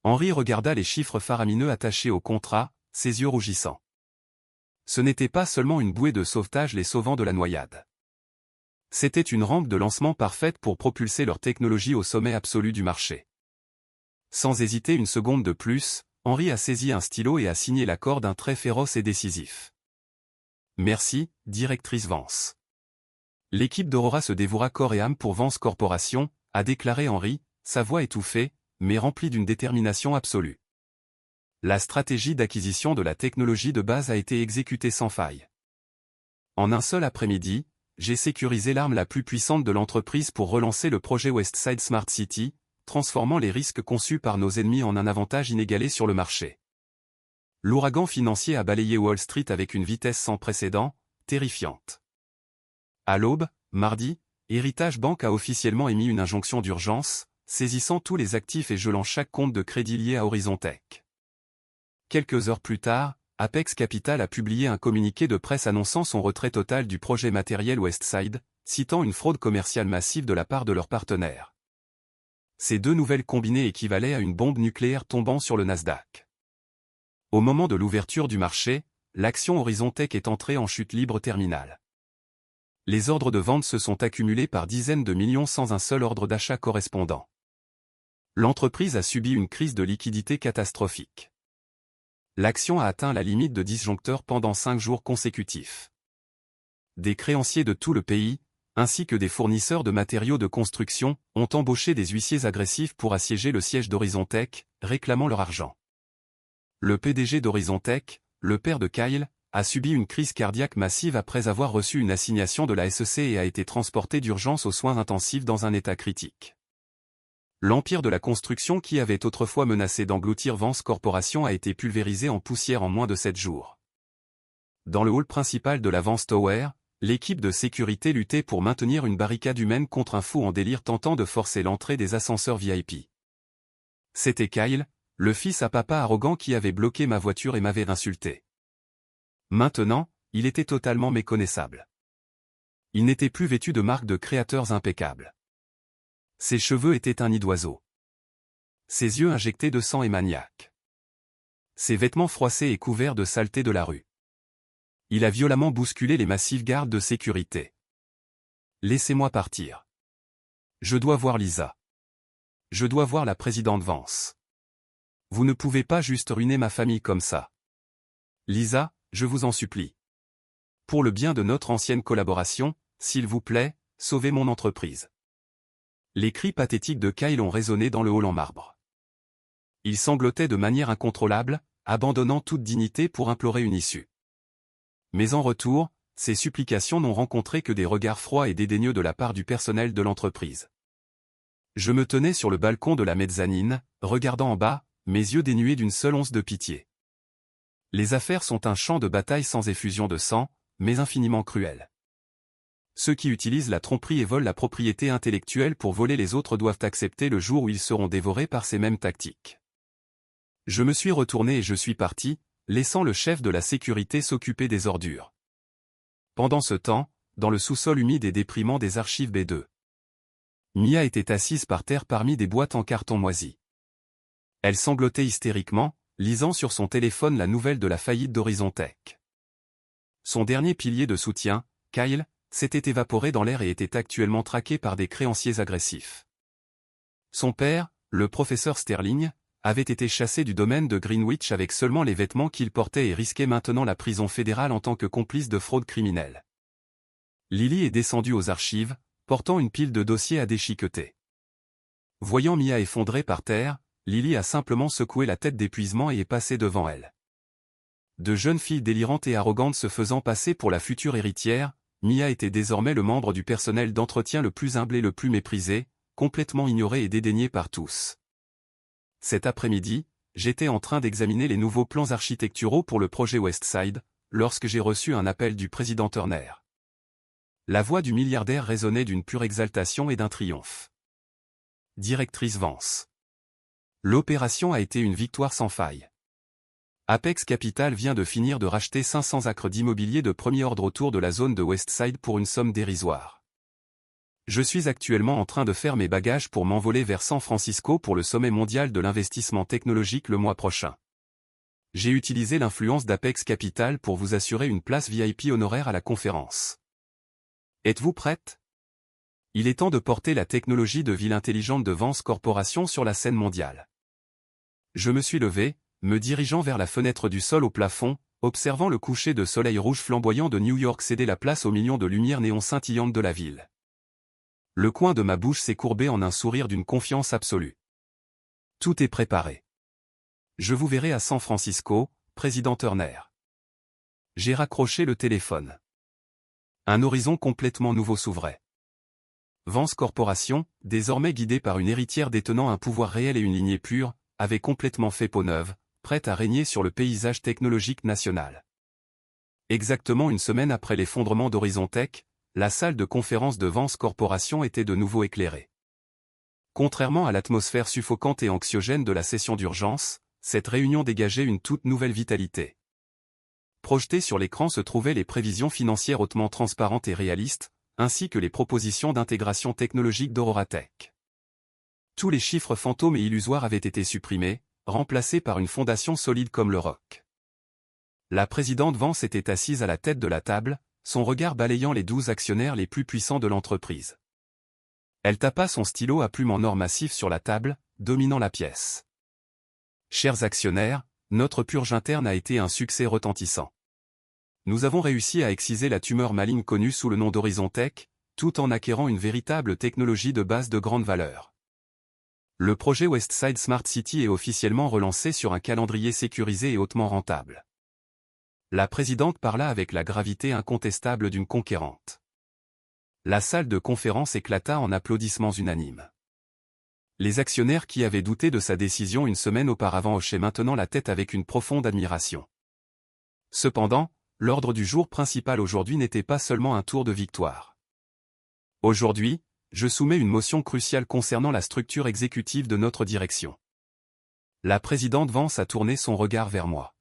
Henry regarda les chiffres faramineux attachés au contrat, ses yeux rougissants. Ce n'était pas seulement une bouée de sauvetage les sauvant de la noyade. C'était une rampe de lancement parfaite pour propulser leur technologie au sommet absolu du marché. Sans hésiter une seconde de plus, Henry a saisi un stylo et a signé l'accord d'un trait féroce et décisif. Merci, directrice Vance. L'équipe d'Aurora se dévouera corps et âme pour Vance Corporation, a déclaré Henry, sa voix étouffée, mais remplie d'une détermination absolue. La stratégie d'acquisition de la technologie de base a été exécutée sans faille. En un seul après-midi, j'ai sécurisé l'arme la plus puissante de l'entreprise pour relancer le projet Westside Smart City, transformant les risques conçus par nos ennemis en un avantage inégalé sur le marché. L'ouragan financier a balayé Wall Street avec une vitesse sans précédent, terrifiante. À l'aube, mardi, Heritage Bank a officiellement émis une injonction d'urgence, saisissant tous les actifs et gelant chaque compte de crédit lié à Horizon Tech. Quelques heures plus tard, Apex Capital a publié un communiqué de presse annonçant son retrait total du projet matériel Westside, citant une fraude commerciale massive de la part de leurs partenaires. Ces deux nouvelles combinées équivalaient à une bombe nucléaire tombant sur le Nasdaq. Au moment de l'ouverture du marché, l'action Horizon Tech est entrée en chute libre terminale. Les ordres de vente se sont accumulés par dizaines de millions sans un seul ordre d'achat correspondant. L'entreprise a subi une crise de liquidité catastrophique. L'action a atteint la limite de disjoncteur pendant 5 jours consécutifs. Des créanciers de tout le pays, ainsi que des fournisseurs de matériaux de construction, ont embauché des huissiers agressifs pour assiéger le siège d'Horizon Tech, réclamant leur argent. Le PDG d'Horizon Tech, le père de Kyle, a subi une crise cardiaque massive après avoir reçu une assignation de la SEC et a été transporté d'urgence aux soins intensifs dans un état critique. L'empire de la construction qui avait autrefois menacé d'engloutir Vance Corporation a été pulvérisé en poussière en moins de 7 jours. Dans le hall principal de la Vance Tower, l'équipe de sécurité luttait pour maintenir une barricade humaine contre un fou en délire tentant de forcer l'entrée des ascenseurs VIP. C'était Kyle, le fils à papa arrogant qui avait bloqué ma voiture et m'avait insulté. Maintenant, il était totalement méconnaissable. Il n'était plus vêtu de marques de créateurs impeccables. Ses cheveux étaient un nid d'oiseau. Ses yeux injectés de sang et maniaques. Ses vêtements froissés et couverts de saleté de la rue. Il a violemment bousculé les massives gardes de sécurité. Laissez-moi partir. Je dois voir Lisa. Je dois voir la présidente Vance. Vous ne pouvez pas juste ruiner ma famille comme ça. Lisa, je vous en supplie. Pour le bien de notre ancienne collaboration, s'il vous plaît, sauvez mon entreprise. Les cris pathétiques de Kyle ont résonné dans le hall en marbre. Il sanglotait de manière incontrôlable, abandonnant toute dignité pour implorer une issue. Mais en retour, ses supplications n'ont rencontré que des regards froids et dédaigneux de la part du personnel de l'entreprise. Je me tenais sur le balcon de la mezzanine, regardant en bas, mes yeux dénués d'une seule once de pitié. Les affaires sont un champ de bataille sans effusion de sang, mais infiniment cruel. Ceux qui utilisent la tromperie et volent la propriété intellectuelle pour voler les autres doivent accepter le jour où ils seront dévorés par ces mêmes tactiques. Je me suis retourné et je suis parti, laissant le chef de la sécurité s'occuper des ordures. Pendant ce temps, dans le sous-sol humide et déprimant des archives B2, Mia était assise par terre parmi des boîtes en carton moisies. Elle sanglotait hystériquement, lisant sur son téléphone la nouvelle de la faillite d'Horizon Tech. Son dernier pilier de soutien, Kyle, s'était évaporé dans l'air et était actuellement traqué par des créanciers agressifs. Son père, le professeur Sterling, avait été chassé du domaine de Greenwich avec seulement les vêtements qu'il portait et risquait maintenant la prison fédérale en tant que complice de fraude criminelle. Lily est descendue aux archives, portant une pile de dossiers à déchiqueter. Voyant Mia effondrée par terre, Lily a simplement secoué la tête d'épuisement et est passée devant elle. De jeune fille délirante et arrogante se faisant passer pour la future héritière, Mia était désormais le membre du personnel d'entretien le plus humble et le plus méprisé, complètement ignoré et dédaigné par tous. Cet après-midi, j'étais en train d'examiner les nouveaux plans architecturaux pour le projet Westside, lorsque j'ai reçu un appel du président Turner. La voix du milliardaire résonnait d'une pure exaltation et d'un triomphe. Directrice Vance. L'opération a été une victoire sans faille. Apex Capital vient de finir de racheter 500 acres d'immobilier de premier ordre autour de la zone de Westside pour une somme dérisoire. Je suis actuellement en train de faire mes bagages pour m'envoler vers San Francisco pour le sommet mondial de l'investissement technologique le mois prochain. J'ai utilisé l'influence d'Apex Capital pour vous assurer une place VIP honoraire à la conférence. Êtes-vous prête? Il est temps de porter la technologie de ville intelligente de Vance Corporation sur la scène mondiale. Je me suis levé, me dirigeant vers la fenêtre du sol au plafond, observant le coucher de soleil rouge flamboyant de New York céder la place aux millions de lumières néon scintillantes de la ville. Le coin de ma bouche s'est courbé en un sourire d'une confiance absolue. Tout est préparé. Je vous verrai à San Francisco, président Turner. J'ai raccroché le téléphone. Un horizon complètement nouveau s'ouvrait. Vance Corporation, désormais guidée par une héritière détenant un pouvoir réel et une lignée pure, avait complètement fait peau neuve, prête à régner sur le paysage technologique national. Exactement une semaine après l'effondrement d'Horizon Tech, la salle de conférence de Vance Corporation était de nouveau éclairée. Contrairement à l'atmosphère suffocante et anxiogène de la session d'urgence, cette réunion dégageait une toute nouvelle vitalité. Projetées sur l'écran se trouvaient les prévisions financières hautement transparentes et réalistes, ainsi que les propositions d'intégration technologique d'Aurora Tech. Tous les chiffres fantômes et illusoires avaient été supprimés, remplacés par une fondation solide comme le roc. La présidente Vance était assise à la tête de la table, son regard balayant les 12 actionnaires les plus puissants de l'entreprise. Elle tapa son stylo à plume en or massif sur la table, dominant la pièce. Chers actionnaires, notre purge interne a été un succès retentissant. Nous avons réussi à exciser la tumeur maligne connue sous le nom d'Horizon Tech, tout en acquérant une véritable technologie de base de grande valeur. Le projet Westside Smart City est officiellement relancé sur un calendrier sécurisé et hautement rentable. La présidente parla avec la gravité incontestable d'une conquérante. La salle de conférence éclata en applaudissements unanimes. Les actionnaires qui avaient douté de sa décision une semaine auparavant hochaient maintenant la tête avec une profonde admiration. Cependant, l'ordre du jour principal aujourd'hui n'était pas seulement un tour de victoire. Aujourd'hui, je soumets une motion cruciale concernant la structure exécutive de notre direction. La présidente Vance a tourné son regard vers moi.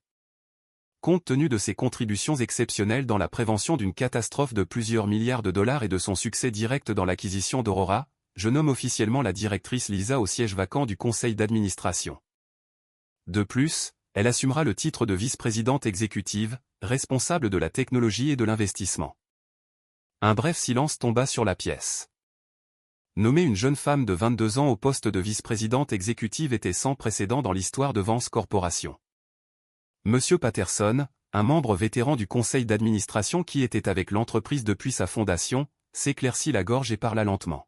Compte tenu de ses contributions exceptionnelles dans la prévention d'une catastrophe de plusieurs milliards de dollars et de son succès direct dans l'acquisition d'Aurora, je nomme officiellement la directrice Lisa au siège vacant du conseil d'administration. De plus, elle assumera le titre de vice-présidente exécutive, responsable de la technologie et de l'investissement. Un bref silence tomba sur la pièce. Nommer une jeune femme de 22 ans au poste de vice-présidente exécutive était sans précédent dans l'histoire de Vance Corporation. Monsieur Patterson, un membre vétéran du conseil d'administration qui était avec l'entreprise depuis sa fondation, s'éclaircit la gorge et parla lentement.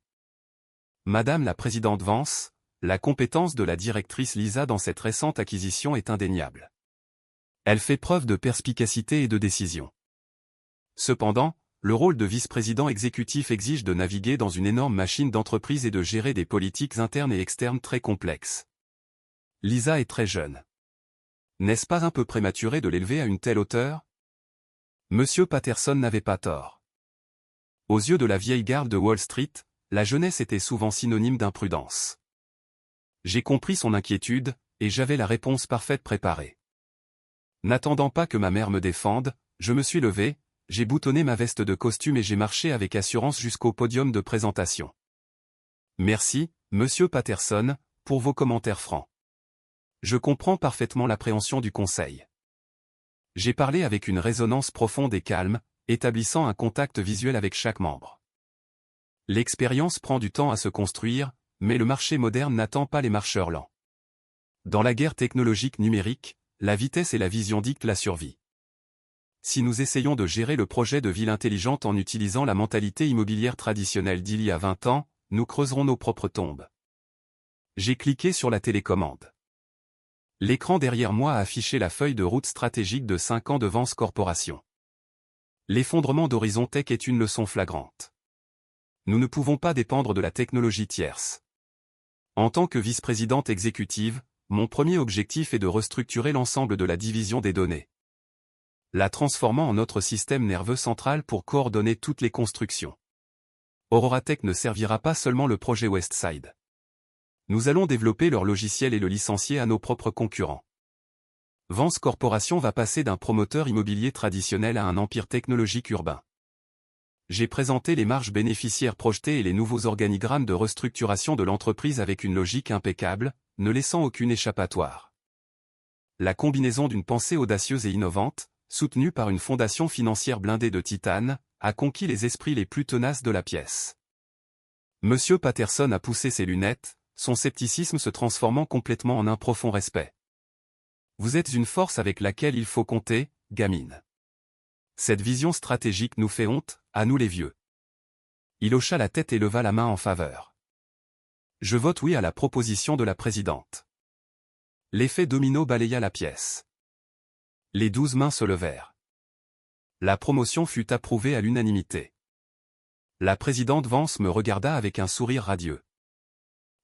Madame la présidente Vance, la compétence de la directrice Lisa dans cette récente acquisition est indéniable. Elle fait preuve de perspicacité et de décision. Cependant, le rôle de vice-président exécutif exige de naviguer dans une énorme machine d'entreprise et de gérer des politiques internes et externes très complexes. Lisa est très jeune. N'est-ce pas un peu prématuré de l'élever à une telle hauteur? Monsieur Patterson n'avait pas tort. Aux yeux de la vieille garde de Wall Street, la jeunesse était souvent synonyme d'imprudence. J'ai compris son inquiétude, et j'avais la réponse parfaite préparée. N'attendant pas que ma mère me défende, je me suis levé, j'ai boutonné ma veste de costume et j'ai marché avec assurance jusqu'au podium de présentation. Merci, monsieur Patterson, pour vos commentaires francs. Je comprends parfaitement l'appréhension du conseil. J'ai parlé avec une résonance profonde et calme, établissant un contact visuel avec chaque membre. L'expérience prend du temps à se construire, mais le marché moderne n'attend pas les marcheurs lents. Dans la guerre technologique numérique, la vitesse et la vision dictent la survie. Si nous essayons de gérer le projet de ville intelligente en utilisant la mentalité immobilière traditionnelle d'il y a 20 ans, nous creuserons nos propres tombes. J'ai cliqué sur la télécommande. L'écran derrière moi a affiché la feuille de route stratégique de 5 ans de Vance Corporation. L'effondrement d'Horizon Tech est une leçon flagrante. Nous ne pouvons pas dépendre de la technologie tierce. En tant que vice-présidente exécutive, mon premier objectif est de restructurer l'ensemble de la division des données, la transformant en notre système nerveux central pour coordonner toutes les constructions. Aurora Tech ne servira pas seulement le projet Westside. Nous allons développer leur logiciel et le licencier à nos propres concurrents. Vance Corporation va passer d'un promoteur immobilier traditionnel à un empire technologique urbain. J'ai présenté les marges bénéficiaires projetées et les nouveaux organigrammes de restructuration de l'entreprise avec une logique impeccable, ne laissant aucune échappatoire. La combinaison d'une pensée audacieuse et innovante, soutenue par une fondation financière blindée de titane, a conquis les esprits les plus tenaces de la pièce. Monsieur Patterson a poussé ses lunettes, son scepticisme se transformant complètement en un profond respect. Vous êtes une force avec laquelle il faut compter, gamine. Cette vision stratégique nous fait honte, à nous les vieux. Il hocha la tête et leva la main en faveur. Je vote oui à la proposition de la présidente. L'effet domino balaya la pièce. Les 12 mains se levèrent. La promotion fut approuvée à l'unanimité. La présidente Vance me regarda avec un sourire radieux.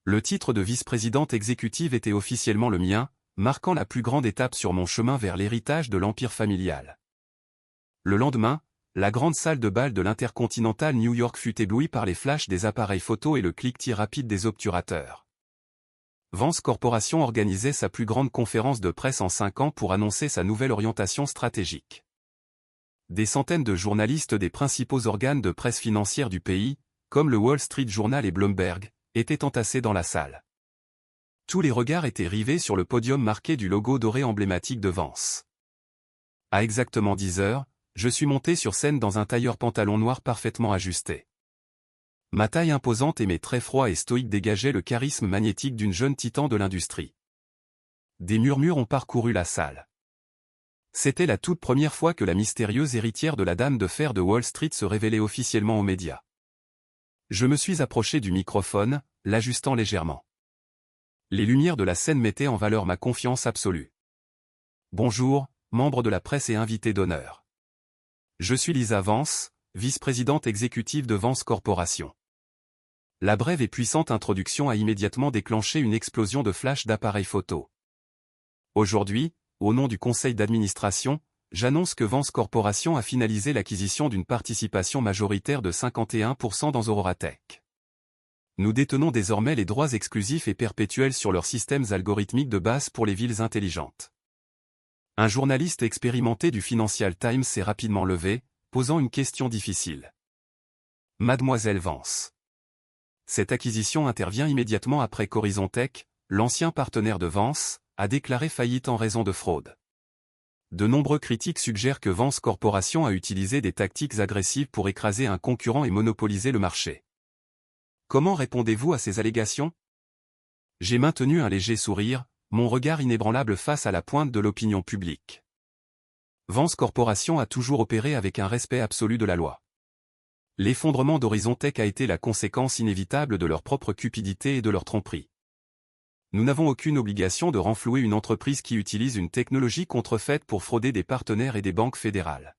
Le titre de vice-présidente exécutive était officiellement le mien, marquant la plus grande étape sur mon chemin vers l'héritage de l'empire familial. Le lendemain, la grande salle de bal de l'Intercontinental New York fut éblouie par les flashs des appareils photo et le cliquetis rapide des obturateurs. Vance Corporation organisait sa plus grande conférence de presse en 5 ans pour annoncer sa nouvelle orientation stratégique. Des centaines de journalistes des principaux organes de presse financière du pays, comme le Wall Street Journal et Bloomberg, étaient entassés dans la salle. Tous les regards étaient rivés sur le podium marqué du logo doré emblématique de Vance. À exactement 10 heures, je suis monté sur scène dans un tailleur pantalon noir parfaitement ajusté. Ma taille imposante et mes traits froids et stoïques dégageaient le charisme magnétique d'une jeune titan de l'industrie. Des murmures ont parcouru la salle. C'était la toute première fois que la mystérieuse héritière de la dame de fer de Wall Street se révélait officiellement aux médias. Je me suis approché du microphone, l'ajustant légèrement. Les lumières de la scène mettaient en valeur ma confiance absolue. Bonjour, membres de la presse et invités d'honneur. Je suis Lisa Vance, vice-présidente exécutive de Vance Corporation. La brève et puissante introduction a immédiatement déclenché une explosion de flash d'appareils photo. Aujourd'hui, au nom du conseil d'administration, j'annonce que Vance Corporation a finalisé l'acquisition d'une participation majoritaire de 51% dans Auroratech. Nous détenons désormais les droits exclusifs et perpétuels sur leurs systèmes algorithmiques de base pour les villes intelligentes. Un journaliste expérimenté du Financial Times s'est rapidement levé, posant une question difficile. Mademoiselle Vance. Cette acquisition intervient immédiatement après qu'Horizon Tech, l'ancien partenaire de Vance, a déclaré faillite en raison de fraude. De nombreux critiques suggèrent que Vance Corporation a utilisé des tactiques agressives pour écraser un concurrent et monopoliser le marché. Comment répondez-vous à ces allégations? J'ai maintenu un léger sourire, mon regard inébranlable face à la pointe de l'opinion publique. Vance Corporation a toujours opéré avec un respect absolu de la loi. L'effondrement d'Horizon Tech a été la conséquence inévitable de leur propre cupidité et de leur tromperie. Nous n'avons aucune obligation de renflouer une entreprise qui utilise une technologie contrefaite pour frauder des partenaires et des banques fédérales.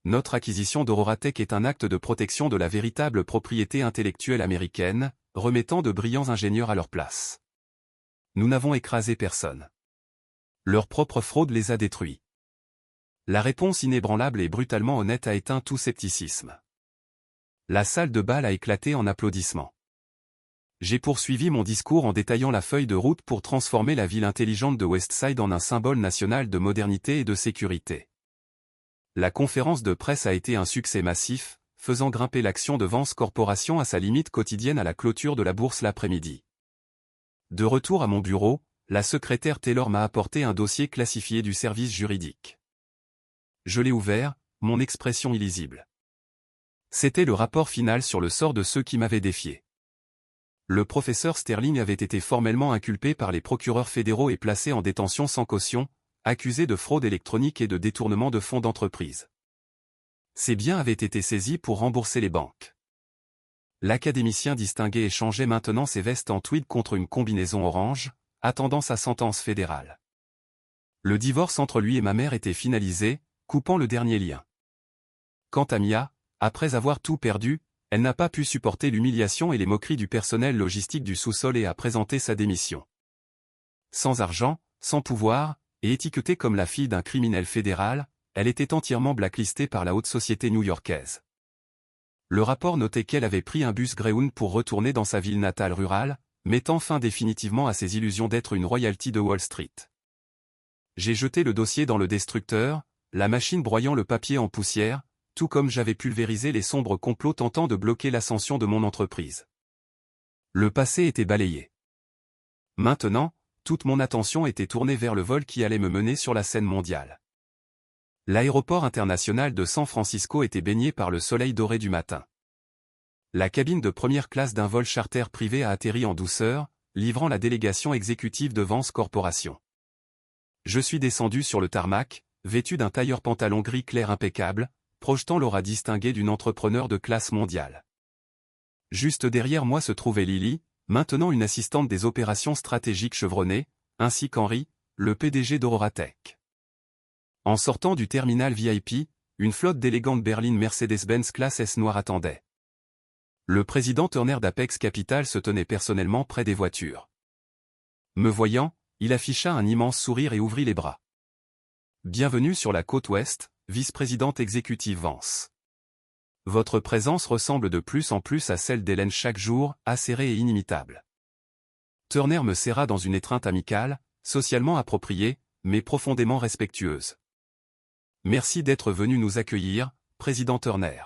Notre acquisition d'Auroratech est un acte de protection de la véritable propriété intellectuelle américaine, remettant de brillants ingénieurs à leur place. Nous n'avons écrasé personne. Leur propre fraude les a détruits. La réponse inébranlable et brutalement honnête a éteint tout scepticisme. La salle de bal a éclaté en applaudissements. J'ai poursuivi mon discours en détaillant la feuille de route pour transformer la ville intelligente de Westside en un symbole national de modernité et de sécurité. La conférence de presse a été un succès massif, faisant grimper l'action de Vance Corporation à sa limite quotidienne à la clôture de la bourse l'après-midi. De retour à mon bureau, la secrétaire Taylor m'a apporté un dossier classifié du service juridique. Je l'ai ouvert, mon expression illisible. C'était le rapport final sur le sort de ceux qui m'avaient défié. Le professeur Sterling avait été formellement inculpé par les procureurs fédéraux et placé en détention sans caution, accusé de fraude électronique et de détournement de fonds d'entreprise. Ses biens avaient été saisis pour rembourser les banques. L'académicien distingué échangeait maintenant ses vestes en tweed contre une combinaison orange, attendant sa sentence fédérale. Le divorce entre lui et ma mère était finalisé, coupant le dernier lien. Quant à Mia, après avoir tout perdu, elle n'a pas pu supporter l'humiliation et les moqueries du personnel logistique du sous-sol et a présenté sa démission. Sans argent, sans pouvoir, et étiquetée comme la fille d'un criminel fédéral, elle était entièrement blacklistée par la haute société new-yorkaise. Le rapport notait qu'elle avait pris un bus Greyhound pour retourner dans sa ville natale rurale, mettant fin définitivement à ses illusions d'être une royalty de Wall Street. J'ai jeté le dossier dans le destructeur, la machine broyant le papier en poussière, tout comme j'avais pulvérisé les sombres complots tentant de bloquer l'ascension de mon entreprise. Le passé était balayé. Maintenant, toute mon attention était tournée vers le vol qui allait me mener sur la scène mondiale. L'aéroport international de San Francisco était baigné par le soleil doré du matin. La cabine de première classe d'un vol charter privé a atterri en douceur, livrant la délégation exécutive de Vance Corporation. Je suis descendu sur le tarmac, vêtu d'un tailleur pantalon gris clair impeccable, projetant l'aura distinguée d'une entrepreneur de classe mondiale. Juste derrière moi se trouvait Lily, maintenant une assistante des opérations stratégiques chevronnée, ainsi qu'Henry, le PDG d'Aurora Tech. En sortant du terminal VIP, une flotte d'élégantes berlines Mercedes-Benz classe S noire attendait. Le président Turner d'Apex Capital se tenait personnellement près des voitures. Me voyant, il afficha un immense sourire et ouvrit les bras. Bienvenue sur la côte ouest, vice-présidente exécutive Vance. Votre présence ressemble de plus en plus à celle d'Hélène chaque jour, acérée et inimitable. Turner me serra dans une étreinte amicale, socialement appropriée, mais profondément respectueuse. Merci d'être venu nous accueillir, président Turner.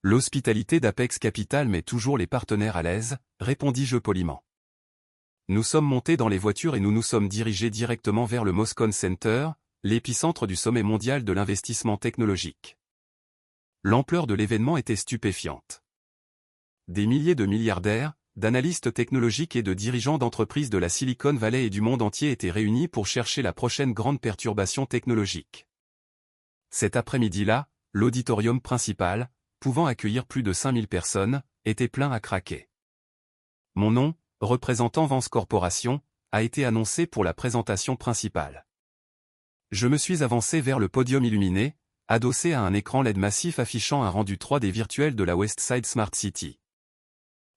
L'hospitalité d'Apex Capital met toujours les partenaires à l'aise, répondis-je poliment. Nous sommes montés dans les voitures et nous nous sommes dirigés directement vers le Moscone Center, l'épicentre du sommet mondial de l'investissement technologique. L'ampleur de l'événement était stupéfiante. Des milliers de milliardaires, d'analystes technologiques et de dirigeants d'entreprises de la Silicon Valley et du monde entier étaient réunis pour chercher la prochaine grande perturbation technologique. Cet après-midi-là, l'auditorium principal, pouvant accueillir plus de 5000 personnes, était plein à craquer. Mon nom, représentant Vance Corporation, a été annoncé pour la présentation principale. Je me suis avancé vers le podium illuminé, adossé à un écran LED massif affichant un rendu 3D virtuel de la Westside Smart City.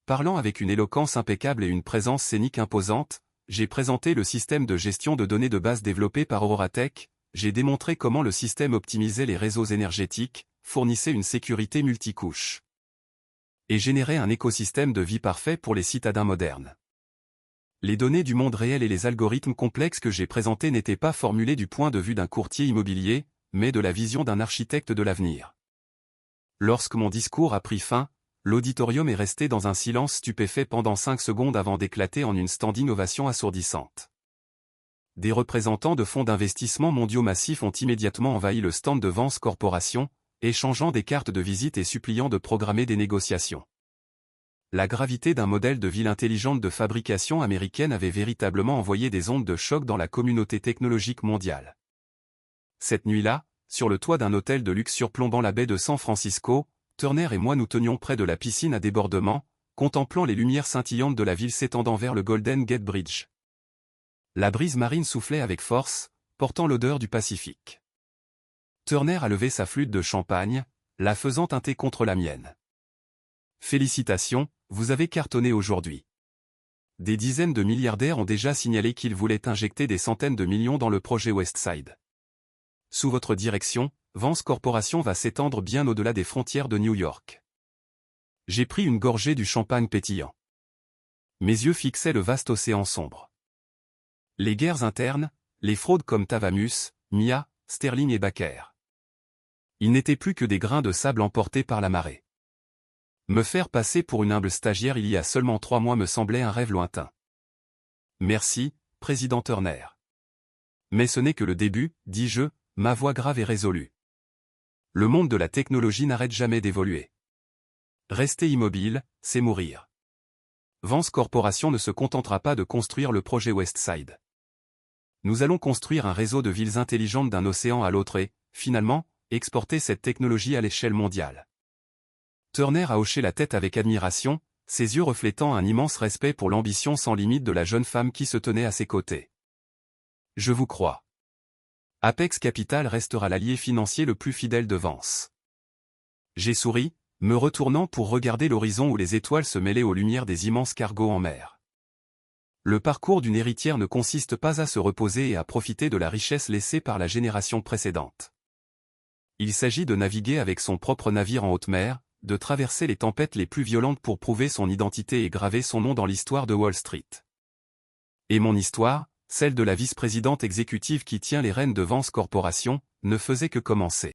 Parlant avec une éloquence impeccable et une présence scénique imposante, j'ai présenté le système de gestion de données de base développé par Aurora Tech, j'ai démontré comment le système optimisait les réseaux énergétiques, fournissait une sécurité multicouche et générait un écosystème de vie parfait pour les citadins modernes. Les données du monde réel et les algorithmes complexes que j'ai présentés n'étaient pas formulés du point de vue d'un courtier immobilier, mais de la vision d'un architecte de l'avenir. Lorsque mon discours a pris fin, l'auditorium est resté dans un silence stupéfait pendant 5 secondes avant d'éclater en une standing ovation assourdissante. Des représentants de fonds d'investissement mondiaux massifs ont immédiatement envahi le stand de Vance Corporation, échangeant des cartes de visite et suppliant de programmer des négociations. La gravité d'un modèle de ville intelligente de fabrication américaine avait véritablement envoyé des ondes de choc dans la communauté technologique mondiale. Cette nuit-là, sur le toit d'un hôtel de luxe surplombant la baie de San Francisco, Turner et moi nous tenions près de la piscine à débordement, contemplant les lumières scintillantes de la ville s'étendant vers le Golden Gate Bridge. La brise marine soufflait avec force, portant l'odeur du Pacifique. Turner a levé sa flûte de champagne, la faisant teinter contre la mienne. Félicitations, vous avez cartonné aujourd'hui. Des dizaines de milliardaires ont déjà signalé qu'ils voulaient injecter des centaines de millions dans le projet Westside. Sous votre direction, Vance Corporation va s'étendre bien au-delà des frontières de New York. J'ai pris une gorgée du champagne pétillant. Mes yeux fixaient le vaste océan sombre. Les guerres internes, les fraudes comme Tavamus, Mia, Sterling et Baker. Ils n'étaient plus que des grains de sable emportés par la marée. Me faire passer pour une humble stagiaire il y a seulement 3 mois me semblait un rêve lointain. Merci, président Turner. Mais ce n'est que le début, dis-je, ma voix grave et résolue. Le monde de la technologie n'arrête jamais d'évoluer. Rester immobile, c'est mourir. Vance Corporation ne se contentera pas de construire le projet Westside. Nous allons construire un réseau de villes intelligentes d'un océan à l'autre et, finalement, exporter cette technologie à l'échelle mondiale. Turner a hoché la tête avec admiration, ses yeux reflétant un immense respect pour l'ambition sans limite de la jeune femme qui se tenait à ses côtés. Je vous crois. Apex Capital restera l'allié financier le plus fidèle de Vance. J'ai souri, me retournant pour regarder l'horizon où les étoiles se mêlaient aux lumières des immenses cargos en mer. Le parcours d'une héritière ne consiste pas à se reposer et à profiter de la richesse laissée par la génération précédente. Il s'agit de naviguer avec son propre navire en haute mer, de traverser les tempêtes les plus violentes pour prouver son identité et graver son nom dans l'histoire de Wall Street. Et mon histoire, celle de la vice-présidente exécutive qui tient les rênes de Vance Corporation, ne faisait que commencer.